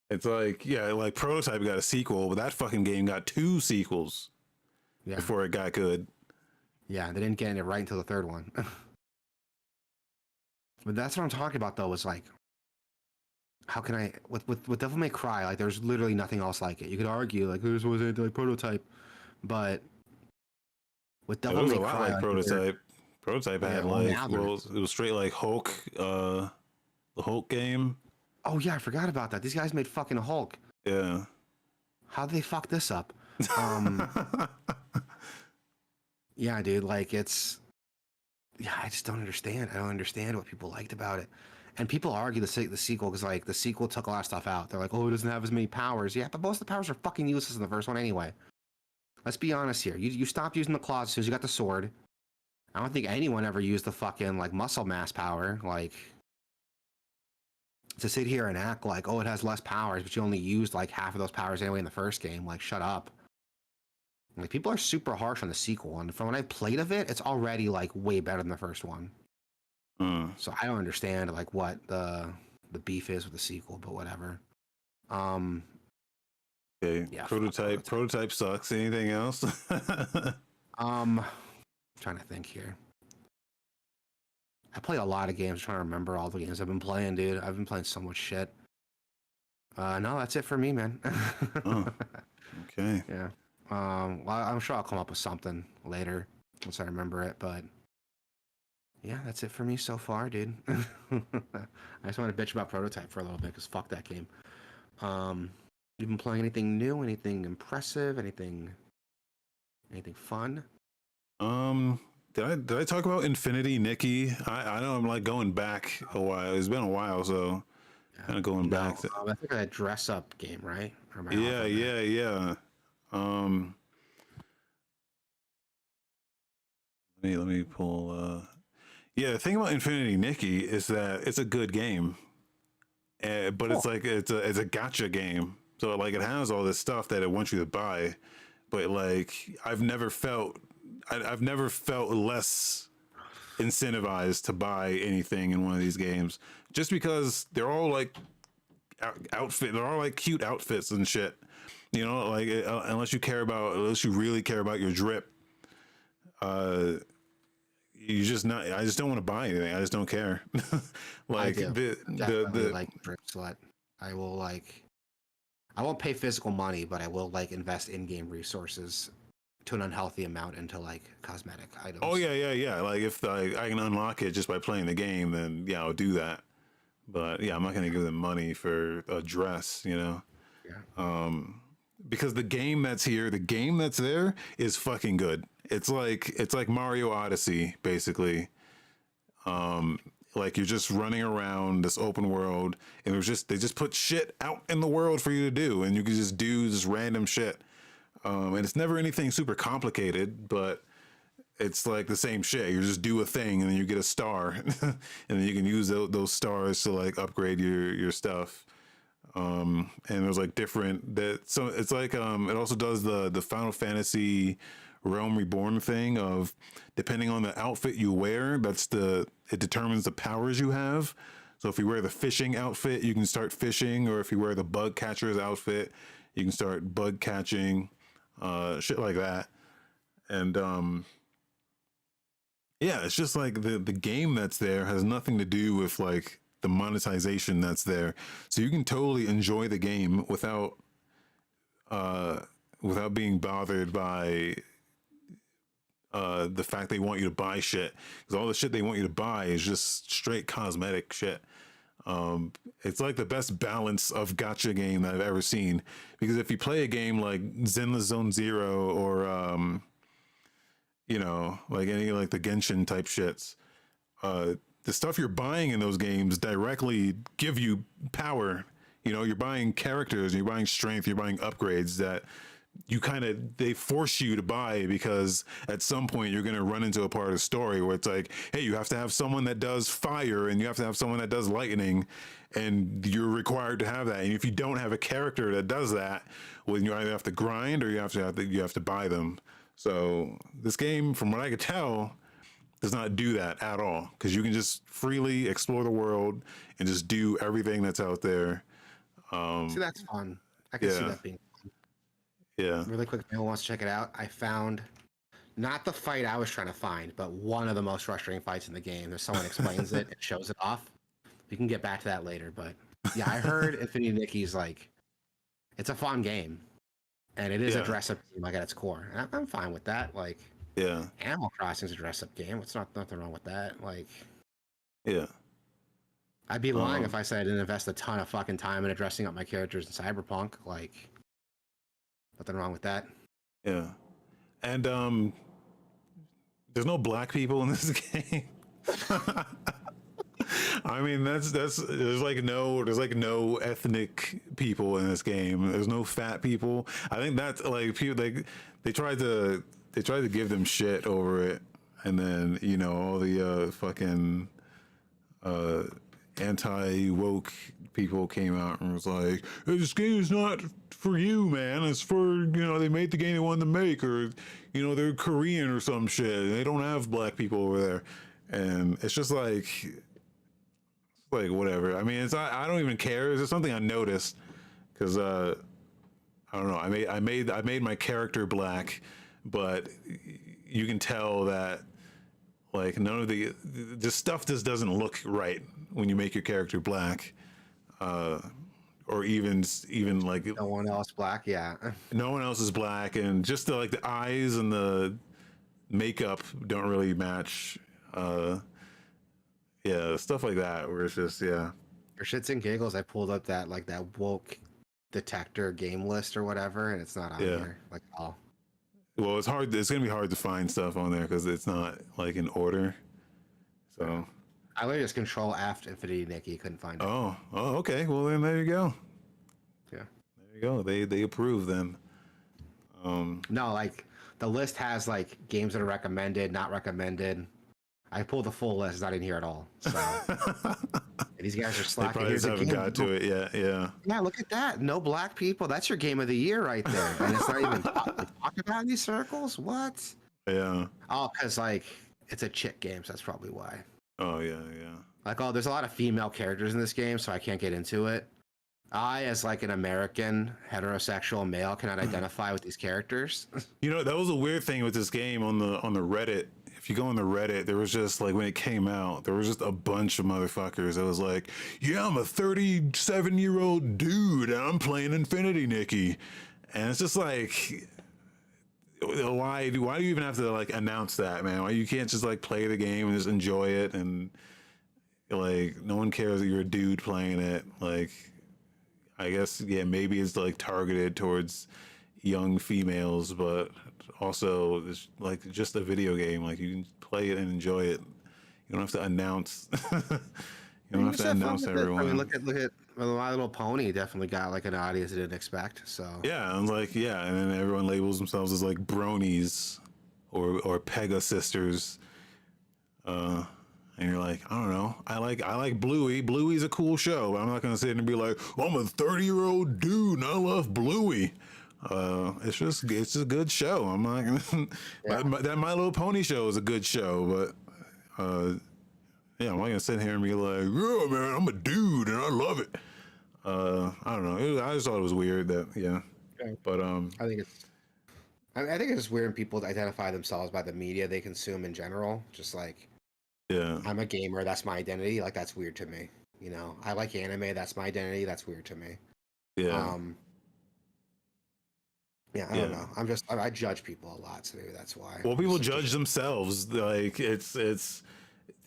It's like yeah, like Prototype got a sequel, but that fucking game got 2 sequels before it got good. Yeah, they didn't get it right until the 3rd one. But that's what I'm talking about, though. Is like, how can I with Devil May Cry? Like, there's literally nothing else like it. You could argue like this wasn't like Prototype, but with Devil May Cry, like Prototype. Prototype had like it was straight like Hulk, the Hulk game. Oh yeah, I forgot about that. These guys made fucking Hulk. Yeah. How did they fuck this up? Yeah, dude. Like it's. Yeah, I just don't understand. I don't understand what people liked about it. And people argue the sequel because, like, the sequel took a lot of stuff out. They're like, oh, it doesn't have as many powers. Yeah, but most of the powers are fucking useless in the first one anyway. Let's be honest here. You stopped using the claws as soon as you got the sword. I don't think anyone ever used the fucking, like, muscle mass power. Like, to sit here and act like, oh, it has less powers, but you only used, like, half of those powers anyway in the first game. Like, shut up. Like, people are super harsh on the sequel, and from when I played of it, it's already like way better than the first one. So I don't understand like what the beef is with the sequel, but whatever. Okay. Yeah. Fuck Prototype. Prototype. Prototype sucks. Anything else? I'm trying to think here. I play a lot of games. Trying to remember all the games I've been playing, dude. I've been playing so much shit. No, that's it for me, man. Oh, okay. Yeah. Well, I'm sure I'll come up with something later once I remember it, but yeah, that's it for me so far, dude. I just want to bitch about Prototype for a little bit because fuck that game. You been playing anything new? Anything impressive? Anything fun? Um, did I talk about Infinity Nikki? I know I'm like going back a while. It's been a while, so kind of going No, back to. I think that dress up game, right? Or am I off Yeah, on that? yeah, yeah. Um, let me pull. Yeah, the thing about Infinity Nikki is that it's a good game, but Cool. it's like it's a gotcha game. So like it has all this stuff that it wants you to buy, but like I've never felt less incentivized to buy anything in one of these games, just because they're all like they're all like cute outfits and shit. You know, like unless you really care about your drip, uh, you just not. I just don't want to buy anything. I just don't care. I Like do. Definitely the like drip slut. I will like. I won't pay physical money, but I will like invest in-game resources to an unhealthy amount into like cosmetic oh items. yeah, yeah, yeah. Like if I can unlock it just by playing the game, then yeah, I'll do that. But yeah, I'm not gonna give them money for a dress, you know. Yeah. Because the game that's here, the game that's there is fucking good. It's like Mario Odyssey, basically. Like you're just running around this open world, and they just put shit out in the world for you to do, and you can just do this random shit. And it's never anything super complicated, but it's like the same shit. You just do a thing, and then you get a star, and then you can use those stars to like upgrade your stuff. And there's like different that so it's like it also does the Final Fantasy Realm Reborn thing of depending on the outfit you wear, it determines the powers you have. So if you wear the fishing outfit, you can start fishing, or if you wear the bug catcher's outfit, you can start bug catching, shit like that. And yeah, it's just like the game that's there has nothing to do with like the monetization that's there. So you can totally enjoy the game uh without being bothered by the fact they want you to buy shit, because all the shit they want you to buy is just straight cosmetic shit. It's like the best balance of gotcha game that I've ever seen, because if you play a game like Zenless Zone Zero or you know, like any like the Genshin type shits, uh, the stuff you're buying in those games directly give you power. You know, you're buying characters, you're buying strength, you're buying upgrades that they force you to buy, because at some point you're going to run into a part of the story where it's like, hey, you have to have someone that does fire and you have to have someone that does lightning, and you're required to have that. And if you don't have a character that does that, well, you either have to grind or you have to buy them. So this game, from what I could tell, does not do that at all, because you can just freely explore the world and just do everything that's out there. See, that's fun. I can see Yeah, that being yeah. really quick. If anyone wants to check it out, I found not the fight I was trying to find, but one of the most frustrating fights in the game. If someone explains it, it shows it off. We can get back to that later, but yeah, I heard Infinity Nikki's like it's a fun game, and it is a Yeah, dress-up game like at its core, and I'm fine with that. Like yeah, Animal Crossing's a dress-up game. It's not nothing wrong with that. Like yeah. I'd be lying if Um, I said I didn't invest a ton of fucking time into dressing up my characters in Cyberpunk. Like nothing wrong with that. yeah. And there's no black people in this game. I mean, there's like no ethnic people in this game. There's no fat people. I think that's like people they tried to give them shit over it, and then you know all the fucking uh anti woke people came out and was like, "Hey, this game is not for you, man. It's for, you know, they made the game they wanted to make, or you know, they're Korean or some shit. They don't have black people over there." And it's just like whatever. I mean, I don't even care. It's just something I noticed because I don't know. I made my character black, but you can tell that like none of the stuff just doesn't look right when you make your character black, or even like No one else black, yeah. no one else is black, and just like the eyes and the makeup don't really match. Yeah, stuff like that where it's just yeah. For shits and giggles, I pulled up that woke detector game list or whatever, and it's not on Yeah. here like at all. Well, it's hard. It's gonna be hard to find stuff on there because it's not like in order. So. I literally just control F Infinity Nikki, couldn't find it. Oh, okay. Well, then there you go. Yeah. There you go. They approve then. No, like the list has like games that are recommended, not recommended. I pulled the full list, it's not in here at all. So these guys are They slacking. probably Here's just a haven't game. got to it yet. Yeah. Yeah, look at that. No black people. That's your game of the year right there. And it's not even talked about in these circles. What? Yeah. Oh, because like it's a chick game, so that's probably why. Oh yeah. Yeah. Like, oh, there's a lot of female characters in this game, so I can't get into it. I, as like an American heterosexual male, cannot identify with these characters. You know, that was a weird thing with this game on the Reddit. If you go on the Reddit, there was just like when it came out, there was just a bunch of motherfuckers that was like, "Yeah, I'm a 37-year-old dude, and I'm playing Infinity Nikki," and it's just like, why do you even have to like announce that, man? Why you can't just like play the game and just enjoy it, and like no one cares that you're a dude playing it. Like, I guess yeah, maybe it's like targeted towards young females, but also it's like just a video game. Like you can play it and enjoy it. You don't have to announce. You don't have to announce to everyone. I mean, look at My Little Pony. Definitely got like an audience it didn't expect. So Yeah, and like yeah, and then everyone labels themselves as like bronies or Pega sisters. And you're like, I don't know. I like Bluey. Bluey's a cool show. But I'm not gonna sit and be like, I'm a 30-year-old dude and I love Bluey. It's a good show. I'm not gonna. That My Little Pony show is a good show, but yeah, I'm not gonna sit here and be like, yeah, man, I'm a dude and I love it. I don't know. I just thought it was weird that yeah. But I think I think it's just weird when people identify themselves by the media they consume in general. Just like, yeah. I'm a gamer, that's my identity. Like, that's weird to me. You know, I like anime, that's my identity. That's weird to me. Yeah. Yeah, I don't know. I judge people a lot, so maybe that's why. Well, people judge themselves. Like it's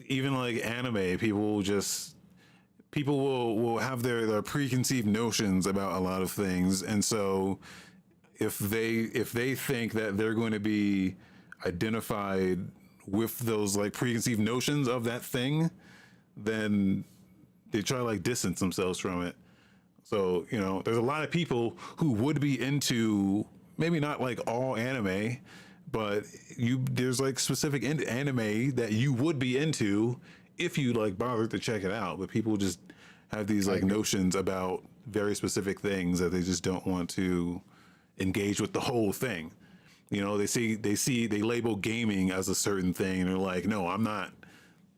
even like anime. People will have their preconceived notions about a lot of things, and so if they think that they're going to be identified with those like preconceived notions of that thing, then they try to like distance themselves from it. So, you know, there's a lot of people who would be into maybe not like all anime, but there's like specific anime that you would be into if you like bothered to check it out. But people just have these like notions about very specific things that they just don't want to engage with the whole thing. You know, they label gaming as a certain thing and they're like, no, I'm not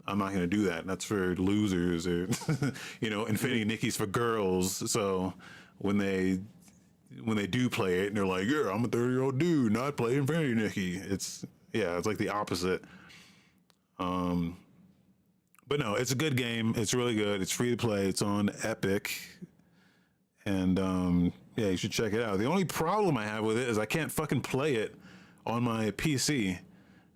going to do that. That's for losers, or you know, Infinity Nikki's for girls. So when they do play it and they're like, yeah, I'm a 30-year-old dude, not play Infinity Nikki. It's like the opposite. But no, it's a good game. It's really good. It's free to play. It's on Epic. And yeah, you should check it out. The only problem I have with it is I can't fucking play it on my PC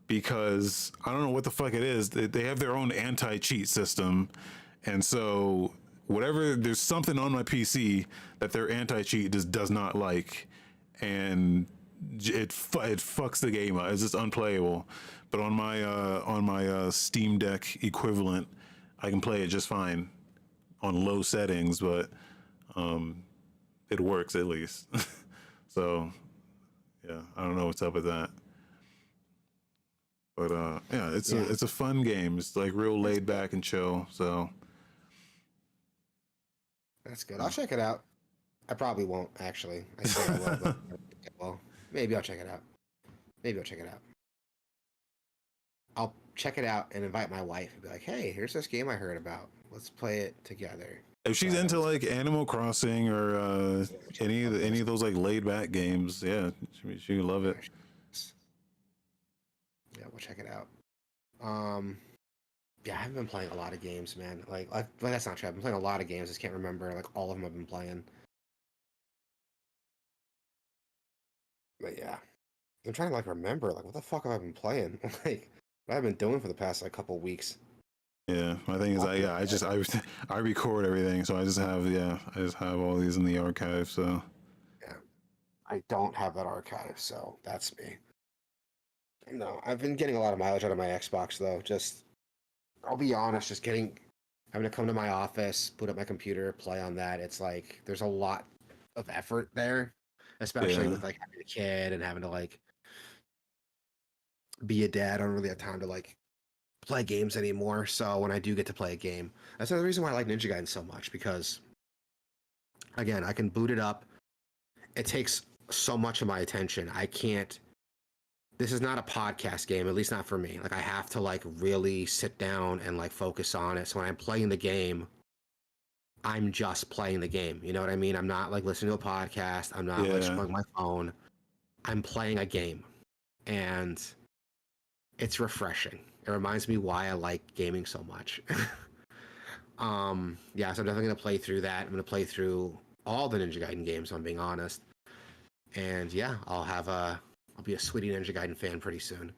because I don't know what the fuck it is. They have their own anti-cheat system. And so there's something on my PC that their anti-cheat just does not like. And it fucks the game up. It's just unplayable. But on my Steam Deck equivalent, I can play it just fine on low settings, but it works at least. So yeah, I don't know what's up with that. But yeah, it's a fun game. It's like real laid back and chill. So that's good. I'll check it out. I probably won't actually. I say I will, but well, maybe I'll check it out. I'll check it out and invite my wife and be like, "Hey, here's this game I heard about. Let's play it together." If she's into like Animal Crossing or any of those like laid back games, yeah, she would love it. Yeah, we'll check it out. Yeah, I haven't been playing a lot of games, man. Like that's not true. I've been playing a lot of games. I just can't remember like all of them I've been playing. But yeah, I'm trying to like remember like what the fuck have I been playing? Like what I've been doing for the past like couple weeks. Yeah, my thing is, I record everything, so I just have all these in the archive. So Yeah, I don't have that archive, so that's me. No, I've been getting a lot of mileage out of my Xbox though. Just I'll be honest, just having to come to my office, put up my computer, play on that. It's like there's a lot of effort there, especially yeah, with like having a kid and having to like be a dad. I don't really have time to like play games anymore. So when I do get to play a game, that's another reason why I like Ninja Gaiden so much because again, I can boot it up. It takes so much of my attention. I can't. This is not a podcast game, at least not for me. Like I have to like really sit down and like focus on it. So when I'm playing the game, I'm just playing the game. You know what I mean? I'm not like listening to a podcast. I'm not like yeah. scrolling my phone. I'm playing a game, and it's refreshing. It reminds me why I like gaming so much. Yeah, so I'm definitely gonna play through that. I'm gonna play through all the Ninja Gaiden games. If I'm being honest, and yeah, I'll be a Sweetie Ninja Gaiden fan pretty soon.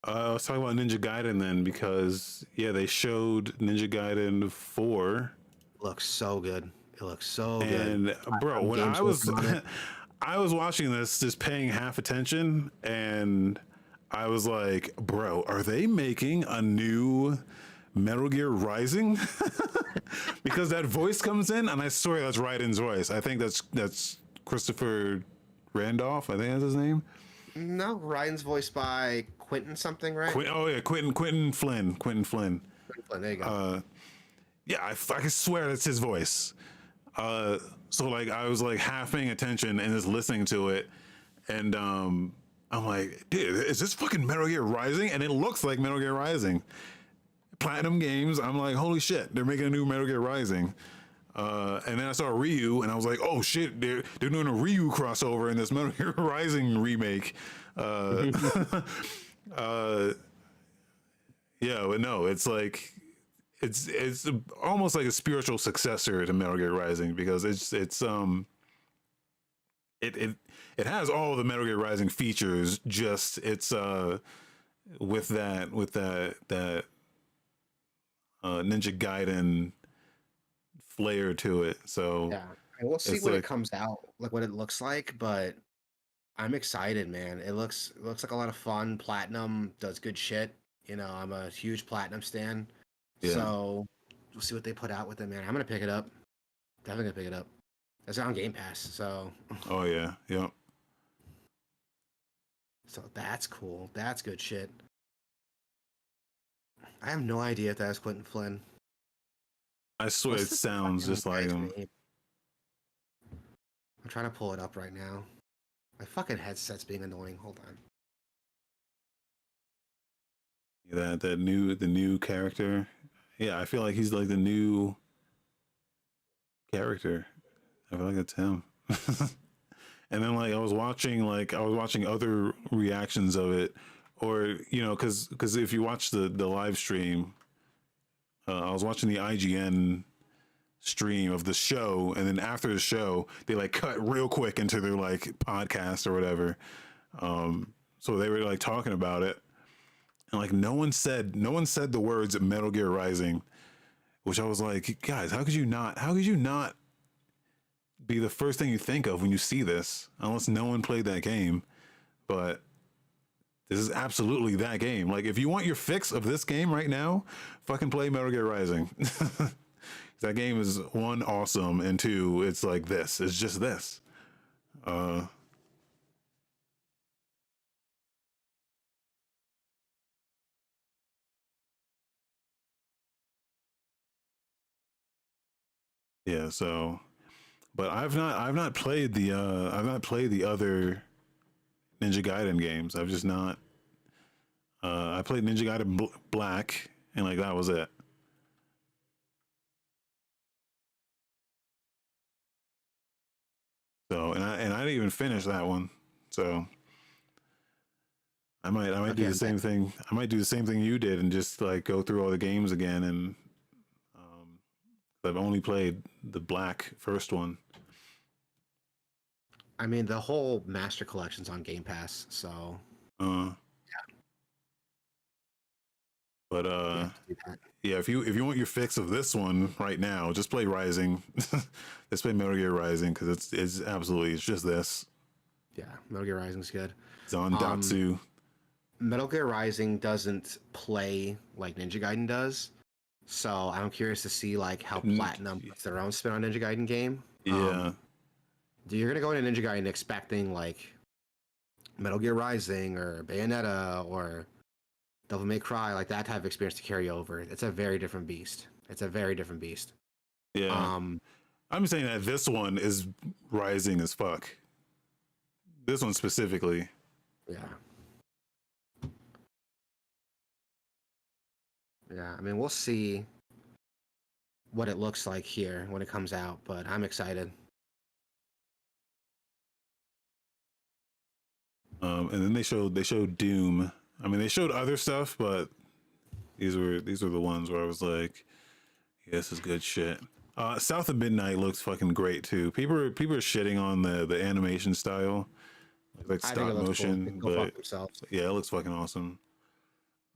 Let's talk about Ninja Gaiden then, because yeah, they showed Ninja Gaiden 4, Looks so good. It looks so good. and bro, when Games working on it. I was watching this, just paying half attention, and I was like, bro, are they making a new Metal Gear Rising? Because that voice comes in, and I swear that's Raiden's voice. I think that's Christopher Randolph. I think that's his name. No, Ryan's voiced by Quentin something, right? Oh yeah, Quentin Flynn. Quentin Flynn. Quentin Flynn, there you go. Yeah, I can swear that's his voice. So like I was like half paying attention and just listening to it, and I'm like, dude, is this fucking Metal Gear Rising? And it looks like Metal Gear Rising. Platinum Games. I'm like, holy shit, they're making a new Metal Gear Rising. And then I saw Ryu, and I was like, "Oh shit, they're doing a Ryu crossover in this Metal Gear Rising remake." Uh, yeah, but no, it's like it's almost like a spiritual successor to Metal Gear Rising because it it has all the Metal Gear Rising features. Just it's with that Ninja Gaiden flair to it. So Yeah, and we'll see it's when it like, comes out, like what it looks like. But I'm excited, man. It looks like a lot of fun. Platinum does good shit. You know, I'm a huge Platinum stan, yeah. so we'll see what they put out with it, man. I'm gonna pick it up. Definitely gonna pick it up. It's on Game Pass, so Oh yeah. Yep. so that's cool. That's good shit. I have no idea if that was Quentin Flynn. I swear What's it the sounds fucking just like guy's him. name? I'm trying to pull it up right now. My fucking headset's being annoying. Hold on. That the new character. Yeah, I feel like he's like the new character. I feel like it's him. And then like I was watching other reactions of it, or because if you watch the live stream, I was watching the IGN stream of the show, and then after the show they like cut real quick into their like podcast or whatever. So they were like talking about it, and like no one said the words Metal Gear Rising, which I was like, guys, how could you not be the first thing you think of when you see this, unless no one played that game. But this is absolutely that game. Like if you want your fix of this game right now, fucking play Metal Gear Rising. That game is one, awesome, and two, it's like this. It's just this. Uh yeah, so but I've not played the other Ninja Gaiden games. I've just not I played Ninja Gaiden Black, and like that was it. So and I didn't even finish that one. So I might do Okay, the same thing. I might do the same thing you did and just like go through all the games again. And I've only played the black first one. I mean, the whole Master Collection's on Game Pass, so Uh, but you have to do that. yeah, if you want your fix of this one right now, just play Rising. Just play Metal Gear Rising because it's absolutely it's just this. Yeah, Metal Gear Rising's good. Zandatsu. Metal Gear Rising doesn't play like Ninja Gaiden does, so I'm curious to see like how Platinum puts their own spin on Ninja Gaiden game. Yeah. You're gonna go into Ninja Gaiden expecting like Metal Gear Rising or Bayonetta or Devil May Cry, like that type of experience to carry over. It's a very different beast. It's a very different beast. Yeah. I'm saying that this one is rising as fuck. This one specifically. Yeah. Yeah, I mean, we'll see what it looks like here when it comes out, but I'm excited. And then they showed Doom. I mean, they showed other stuff, but these were the ones where I was like, yeah, this is good shit. South of Midnight looks fucking great too. People are shitting on the animation style, like I think stop it looks motion, cool. They can go fuck but themselves. yeah, it looks fucking awesome.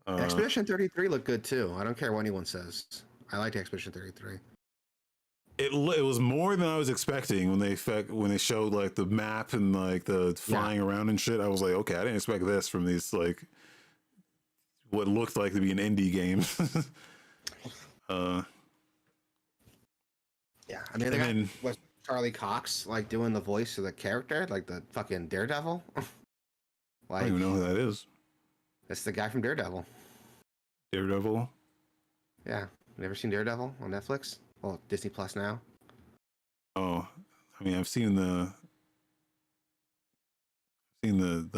Expedition 33 looked good too. I don't care what anyone says. I liked Expedition 33. It was more than I was expecting when they showed like the map and like the flying around and shit. I was like, okay, I didn't expect this from these like what looked like to be an indie game. Yeah, I mean, they got what, Charlie Cox like doing the voice of the character, like the fucking Daredevil. I don't even know who that is. It's the guy from Daredevil. Daredevil? Yeah, never seen Daredevil on Netflix? Well, Disney Plus now. Oh, I mean, I've seen the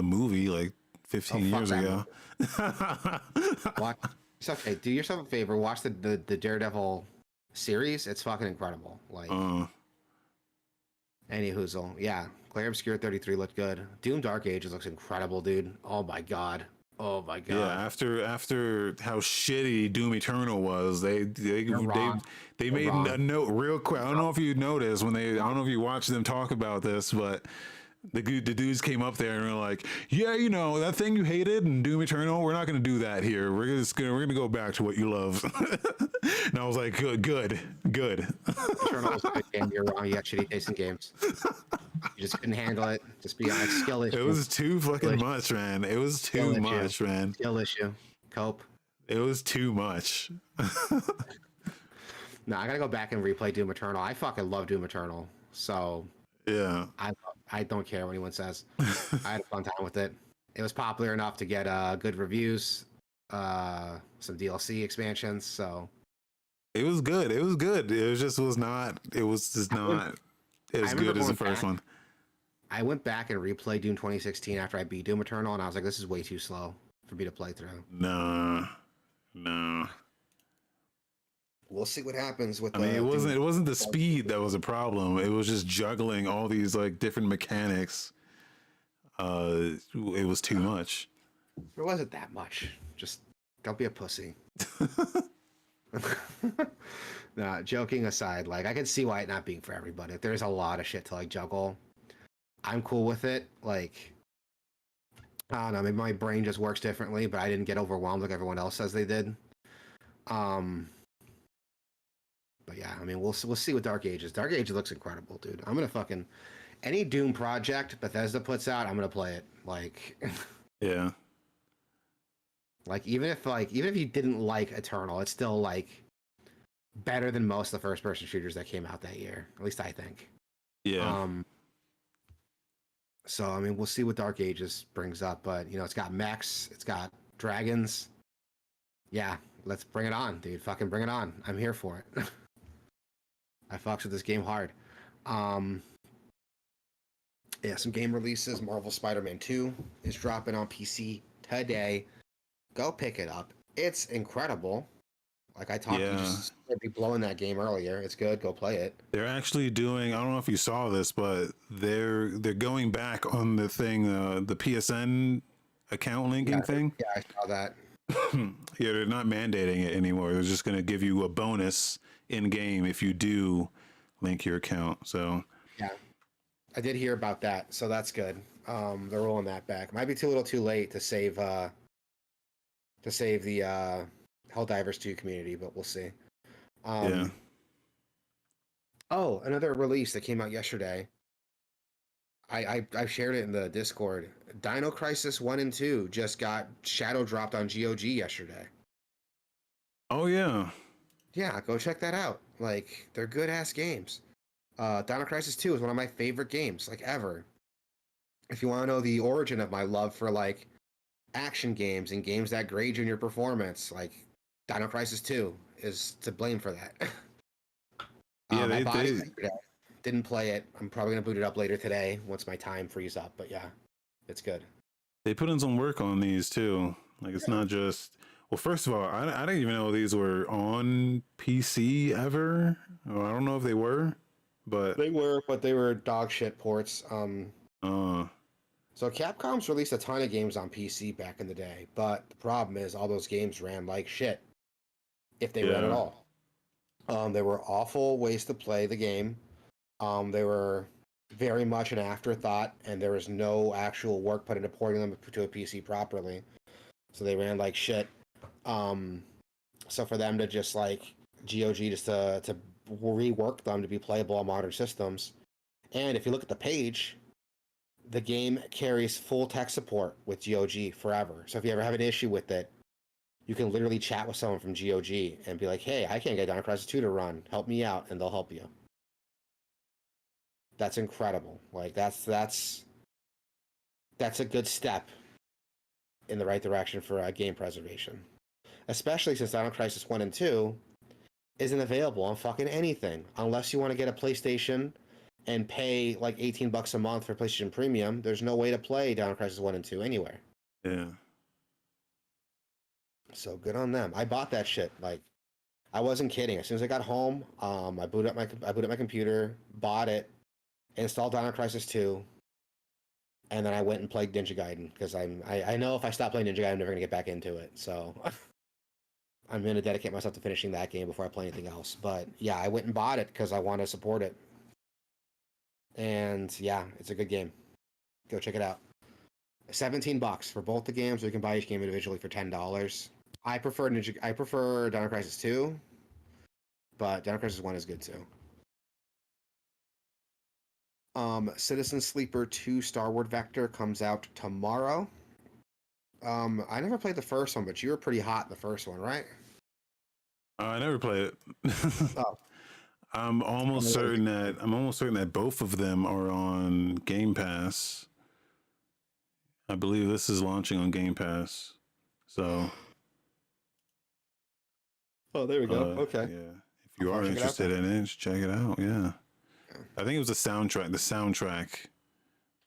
movie like 15 years ago. Watch. It's okay. Do yourself a favor. Watch the Daredevil series. It's fucking incredible. Like any hoozle. Yeah. Glare Obscure 33 looked good. Doom Dark Ages looks incredible, dude. Oh my god. Oh my god. Yeah, after how shitty Doom Eternal was, they made a note real quick. I don't know if you noticed I don't know if you watched them talk about this, but the dudes came up there and were like, yeah, you know, that thing you hated in Doom Eternal, we're not going to do that here. We're going to go back to what you love. And I was like, good. Eternal was a good game. You're wrong. You got shitty taste in games. You just couldn't handle it. Just be like skill issue. It was too fucking much, man. It was too much, man. Skill issue. Cope. It was too much. No, I gotta go back and replay Doom Eternal. I fucking love Doom Eternal. So yeah, I don't care what anyone says. I had a fun time with it. It was popular enough to get good reviews, some DLC expansions. So it was good. It was good. It was not as good as the first one. I went back and replayed Doom 2016 after I beat Doom Eternal, and I was like, this is way too slow for me to play through. No. We'll see what happens with. I mean, it wasn't the speed that was a problem. It was just juggling all these like different mechanics. It was too much. It wasn't that much. Just don't be a pussy. Nah, joking aside, like I can see why it not being for everybody. If there's a lot of shit to like juggle, I'm cool with it. Like, I don't know, maybe my brain just works differently, but I didn't get overwhelmed like everyone else says they did. But yeah, I mean, we'll see with Dark Ages. Dark Ages looks incredible, dude. I'm gonna fucking any Doom project Bethesda puts out, I'm gonna play it. Like, yeah. Like even if you didn't like Eternal, it's still like better than most of the first person shooters that came out that year. At least I think. Yeah. So I mean, we'll see what Dark Ages brings up, but you know, it's got mechs, it's got dragons. Yeah, let's bring it on, dude. Fucking bring it on. I'm here for it. I fucks with this game hard. Yeah, some game releases. Marvel Spider-Man 2 is dropping on PC today. Go pick it up. It's incredible. Like I talked, you Yeah, just would be blowing that game earlier. It's good. Go play it. they're actually doing. I don't know if you saw this, but they're going back on the thing, the PSN account linking Yeah, thing. yeah, I saw that. Yeah, they're not mandating it anymore. They're just going to give you a bonus in game if you do link your account. So Yeah, I did hear about that, so that's good. They're rolling that back. Might be too little, too late to save the Helldivers 2 community, but we'll see. yeah. Oh, another release that came out yesterday. I shared it in the Discord. Dino Crisis 1 and 2 just got shadow dropped on GOG yesterday. Oh yeah. Yeah, go check that out. Like, they're good ass games. Dino Crisis 2 is one of my favorite games, like ever. If you want to know the origin of my love for like action games and games that grade you in your performance, like Dino Crisis 2 is to blame for that. Yeah, I they bought it they yesterday. Didn't play it. I'm probably gonna boot it up later today once my time frees up. But yeah, it's good. they put in some work on these too. Like it's not just. Well, first of all, I didn't even know these were on PC ever. Well, I don't know if they were, but They were, but they were dog shit ports. uh, So Capcom's released a ton of games on PC back in the day, but the problem is all those games ran like shit, if they ran at yeah, all. They were awful ways to play the game. They were very much an afterthought, and there was no actual work put into porting them to a PC properly. So they ran like shit. Um, so for them to just like GOG just to rework them to be playable on modern systems, and if you look at the page, the game carries full tech support with GOG forever. So if you ever have an issue with it, you can literally chat with someone from GOG and be like, "Hey, I can't get Dino Crisis 2 to run. Help me out," and they'll help you. That's incredible. Like that's a good step in the right direction for game preservation, especially since Dino Crisis 1 and 2 isn't available on fucking anything unless you want to get a PlayStation and pay like $18 a month for PlayStation Premium. There's no way to play Dino Crisis 1 and 2 anywhere. yeah. So good on them. I bought that shit. Like, I wasn't kidding. As soon as I got home, I booted up my computer, bought it, installed Dino Crisis 2, and then I went and played Ninja Gaiden because I know if I stop playing Ninja Gaiden, I'm never gonna get back into it. So I'm gonna dedicate myself to finishing that game before I play anything else. But yeah, I went and bought it because I want to support it. And yeah, it's a good game. Go check it out. $17 for both the games. Or you can buy each game individually for $10. I prefer Dino Crisis 2, but Dino Crisis 1 is good too. Citizen Sleeper 2 Starward Vector comes out tomorrow. I never played the first one, but you were pretty hot in the first one, right? I never played it. Oh, I'm almost certain that both of them are on Game Pass. I believe this is launching on Game Pass. So, oh, there we go. Okay. yeah. If you I'll are check it out interested then. in it, just check it out. Yeah. I think it was the soundtrack. The soundtrack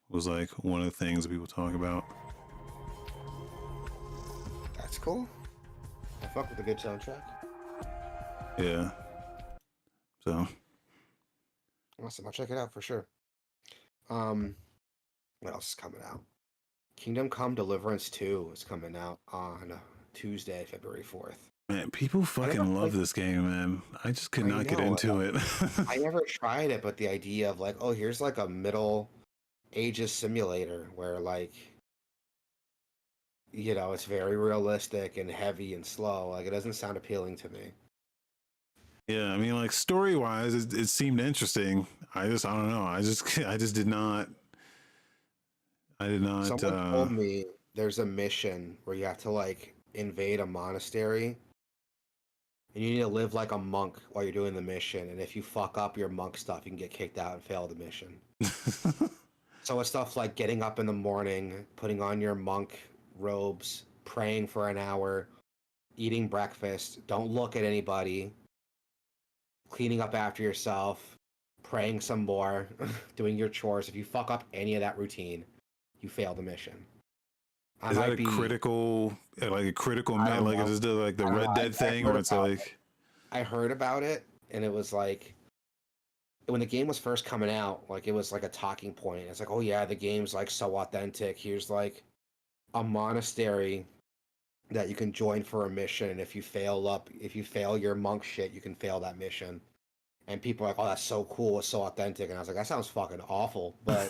was like one of the things that people talk about. That's cool. I fuck with a good soundtrack. Yeah. So, Awesome. I'll check it out for sure. What else is coming out? Kingdom Come Deliverance 2 is coming out on Tuesday, February 4th. man, people fucking love this game, man. I just could not get into it. I never tried it, but the idea of like, oh, here's like a middle ages simulator where like, you know, it's very realistic and heavy and slow. Like, it doesn't sound appealing to me. Yeah, I mean, like story wise, it seemed interesting. I don't know. I just did not. I did not. Someone told me there's a mission where you have to like invade a monastery and you need to live like a monk while you're doing the mission. And if you fuck up your monk stuff, you can get kicked out and fail the mission. So it's stuff like getting up in the morning, putting on your monk robes, praying for an hour, eating breakfast, don't look at anybody, cleaning up after yourself, praying some more, doing your chores. If you fuck up any of that routine, you fail the mission. Is that a critical, like a critical man? Like, is this like the Red Dead thing, where it's like? I heard about it, and it was like when the game was first coming out, like it was like a talking point. It's like, oh yeah, the game's like so authentic. Here's like a monastery that you can join for a mission, and if you fail your monk shit, you can fail that mission. And people are like, oh, that's so cool, it's so authentic. And I was like, that sounds fucking awful. But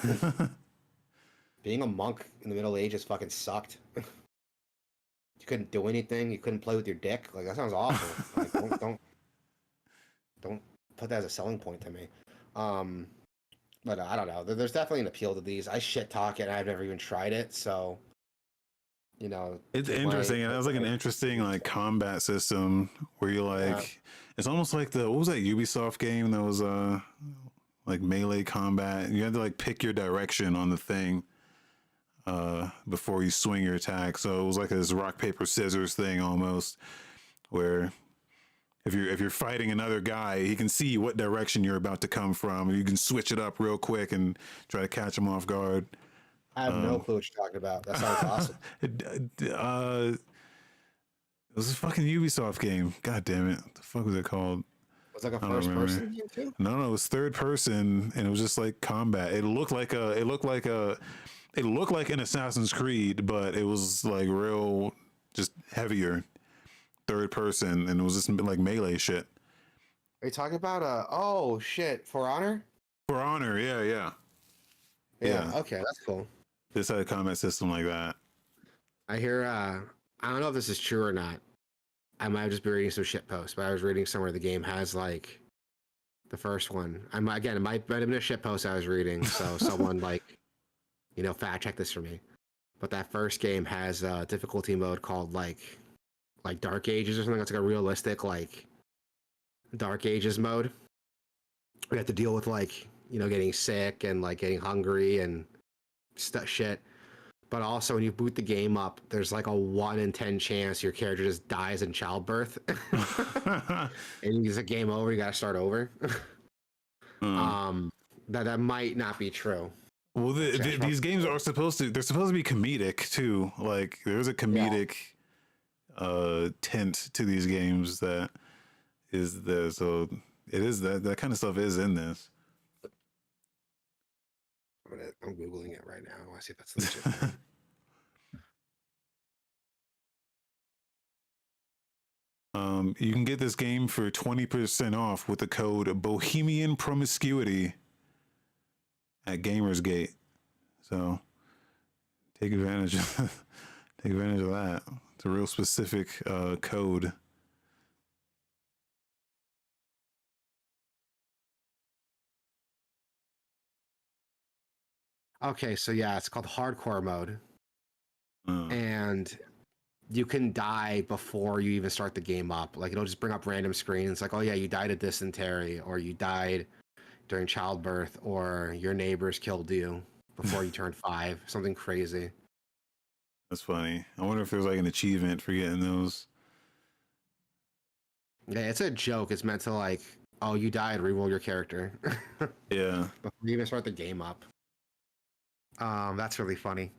being a monk in the Middle Ages fucking sucked. You couldn't do anything. You couldn't play with your dick. Like that sounds awful. Like don't put that as a selling point to me. Um, but I don't know. There's definitely an appeal to these. I shit talk it, and I've never even tried it. So, you know, It's interesting. And it has like an interesting like combat system where you like, it's almost like what was that Ubisoft game that was like melee combat? You had to like pick your direction on the thing before you swing your attack. So it was like this rock paper scissors thing almost, where if you're fighting another guy, he can see what direction you're about to come from. You can switch it up real quick and try to catch him off guard. I have no clue what you're talking about. That sounds awesome. It was a fucking Ubisoft game. God damn it! What the fuck was it called? Was it like a first person game too? No, it was third person, and it was just like combat. It looked like an Assassin's Creed, but it was like real, just heavier, third person, and it was just like melee shit. Are you talking about oh shit, For Honor? For Honor, yeah. Okay, that's cool. This had a combat system like that. I hear I don't know if this is true or not. I might just be reading some shit posts, but I was reading somewhere the game has like the first one. It might have been a shit post I was reading, so someone like, you know, fact check this for me. But that first game has a difficulty mode called like Dark Ages or something. It's like a realistic like Dark Ages mode. We have to deal with like, you know, getting sick and like getting hungry and shit. But also when you boot the game up, there's like a 1 in 10 chance your character just dies in childbirth. And it's a game over, you gotta start over. That might not be true. Well, these games are supposed to be comedic too. Like there's a comedic tint to these games that is there. So it is that kind of stuff is in this. I'm Googling it right now. I want to see if that's legit. You can get this game for 20% off with the code Bohemian Promiscuity at Gamersgate. So take advantage of that. It's a real specific code. Okay, so yeah, it's called hardcore mode. And you can die before you even start the game up. Like it'll just bring up random screens like, oh yeah, you died of dysentery, or you died during childbirth, or your neighbors killed you before you turned 5. Something crazy. That's funny. I wonder if there's like an achievement for getting those. Yeah, it's a joke. It's meant to like, oh, you died, reroll your character. Yeah. Before you even start the game up. That's really funny.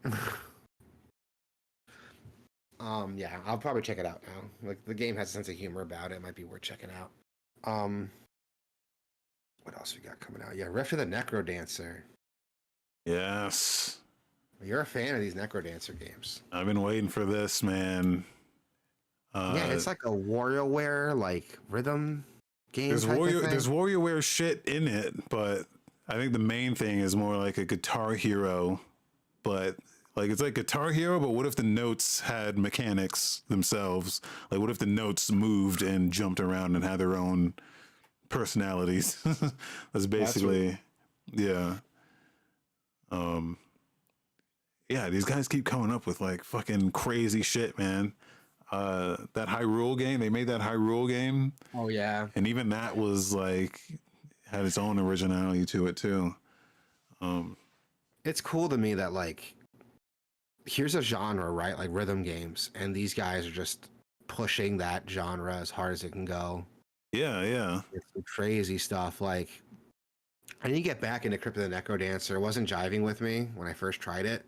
Yeah, I'll probably check it out now. Like the game has a sense of humor about it. It might be worth checking out. What else we got coming out? Yeah, Rift of the Necrodancer. Yes. You're a fan of these Necrodancer games. I've been waiting for this, man. Yeah, it's like a WarioWare like rhythm game. There's WarioWare shit in it, but I think the main thing is more like a Guitar Hero, but like it's like Guitar Hero, but what if the notes had mechanics themselves? Like what if the notes moved and jumped around and had their own personalities? That's basically, yeah. Yeah, these guys keep coming up with like fucking crazy shit, man. That Hyrule game, they made that Hyrule game. Oh yeah. And even that was like had its own originality to it too. It's cool to me that like here's a genre, right? Like rhythm games, and these guys are just pushing that genre as hard as it can go. Yeah. It's some crazy stuff. Like I need to get back into Crypt of the Necrodancer. It wasn't jiving with me when I first tried it.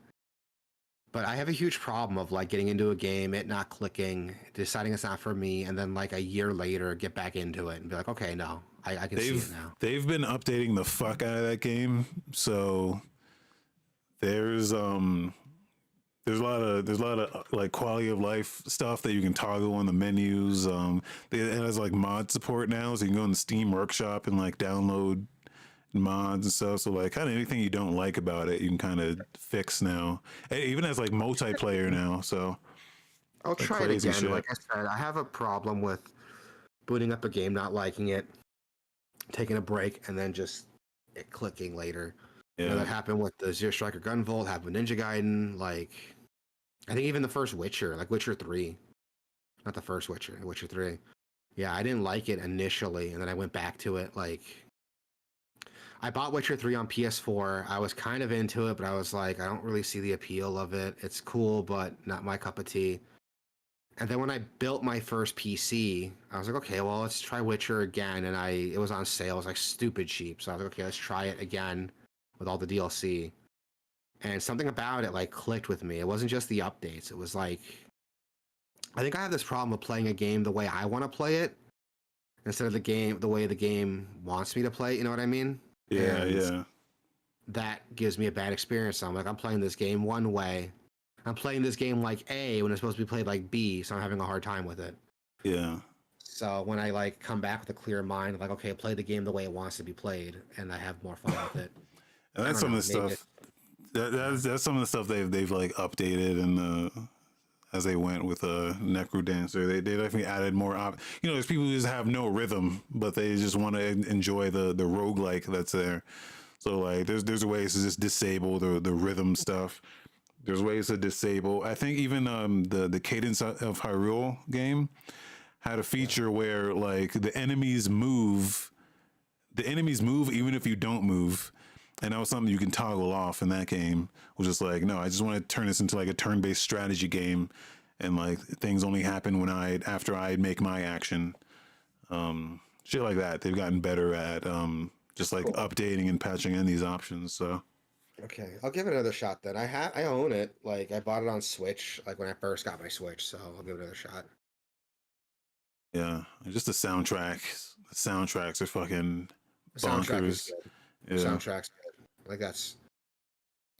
But I have a huge problem of like getting into a game, it not clicking, deciding it's not for me, and then like a year later get back into it and be like, okay, no, I can see it now. They've been updating the fuck out of that game, so there's there's a lot of like quality of life stuff that you can toggle on the menus. It has like mod support now, so you can go in the Steam Workshop and like download mods and stuff. So like kind of anything you don't like about it, you can kind of fix now. It even has like multiplayer now, so I'll like try it crazy again. shit. Like I said, I have a problem with booting up a game, not liking it, taking a break, and then just it clicking later. You know, that happened with the Zero Striker Gunvolt, happened with Ninja Gaiden, like I think even the first Witcher, like Witcher 3. Not the first Witcher, Witcher 3. Yeah, I didn't like it initially, and then I went back to it. Like, I bought Witcher 3 on PS4. I was kind of into it, but I was like, I don't really see the appeal of it. It's cool, but not my cup of tea. And then when I built my first PC, I was like, okay, well, let's try Witcher again. And it was on sale. It was like stupid cheap. So I was like, okay, let's try it again with all the DLC. And something about it like clicked with me. It wasn't just the updates. It was like, I think I have this problem with playing a game the way I want to play it instead of the way the game wants me to play it. You know what I mean? Yeah, And yeah. that gives me a bad experience. So I'm like, I'm playing this game one way. I'm playing this game like A when it's supposed to be played like B, so I'm having a hard time with it. Yeah. So when I like come back with a clear mind, like, okay, play the game the way it wants to be played, and I have more fun with it. And that's some of the stuff. That's some of the stuff they've like updated and as they went with Necrodancer. They definitely added more you know, there's people who just have no rhythm, but they just want to enjoy the roguelike that's there. So like there's ways to just disable the rhythm stuff. There's ways to disable. I think even the Cadence of Hyrule game had a feature where like the enemies move even if you don't move. And that was something you can toggle off in that game. Was just like, no, I just want to turn this into like a turn-based strategy game, and like things only happen when after I make my action. Shit like that. They've gotten better at just like updating and patching in these options. So Okay, I'll give it another shot then. I own it. Like I bought it on Switch, like when I first got my Switch, so I'll give it another shot. yeah, just the soundtracks. The soundtracks are fucking The soundtrack is bonkers. good. The Yeah, soundtrack's good. Like that's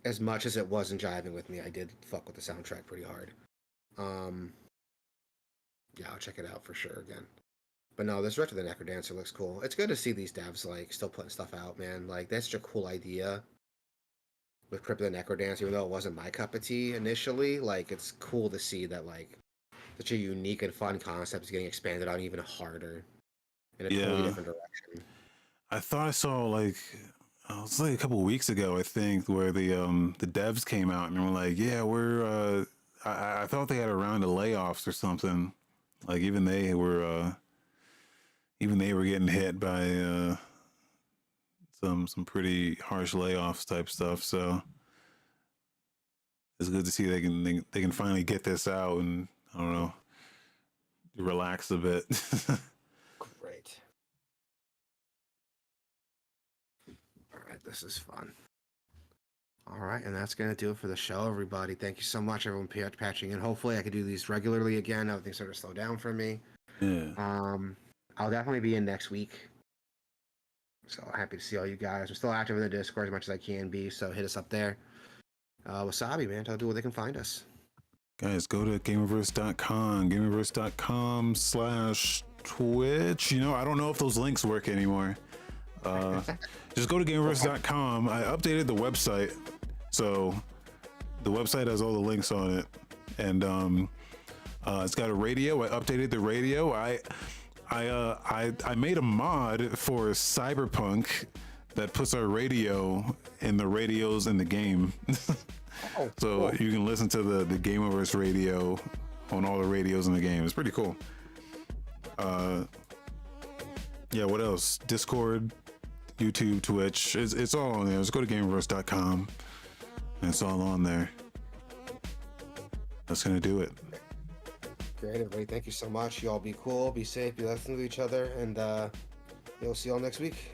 as much as it wasn't jiving with me, I did fuck with the soundtrack pretty hard. Um, yeah, I'll check it out for sure again. But no, this Retro the Necrodancer looks cool. It's good to see these devs like still putting stuff out, man. Like that's such a cool idea with Crypt of the Necrodancer, even though it wasn't my cup of tea initially. Like it's cool to see that like such a unique and fun concept is getting expanded on even harder in a totally yeah. different direction. I thought I saw like it was like a couple of weeks ago, I think, where the devs came out and were like, yeah, we're I thought they had a round of layoffs or something. Like even they were getting hit by some pretty harsh layoffs type stuff. So it's good to see they can finally get this out and I don't know, relax a bit. Great. All right, this is fun. All right, and that's gonna do it for the show, everybody. Thank you so much, everyone, patching in. Hopefully, I can do these regularly again. Everything's sort of slow down for me. Yeah. I'll definitely be in next week. So happy to see all you guys. I'm still active in the Discord as much as I can be, so hit us up there. Wasabi, man, tell people where they can find us. Guys, go to gameverse.com, gameverse.com/Twitch. You know, I don't know if those links work anymore. Just go to gameverse.com. I updated the website, so the website has all the links on it, and it's got a radio. I updated the radio. I made a mod for Cyberpunk that puts our radio in the radios in the game. Oh, So cool. you can listen to the Gameverse radio on all the radios in the game. It's pretty cool. Yeah, what else? Discord, YouTube, Twitch. It's all on there. Just go to gameverse.com and it's all on there. That's gonna do it. Great, everybody. Thank you so much. You all be cool, be safe, be listening to each other, and we'll see you all next week.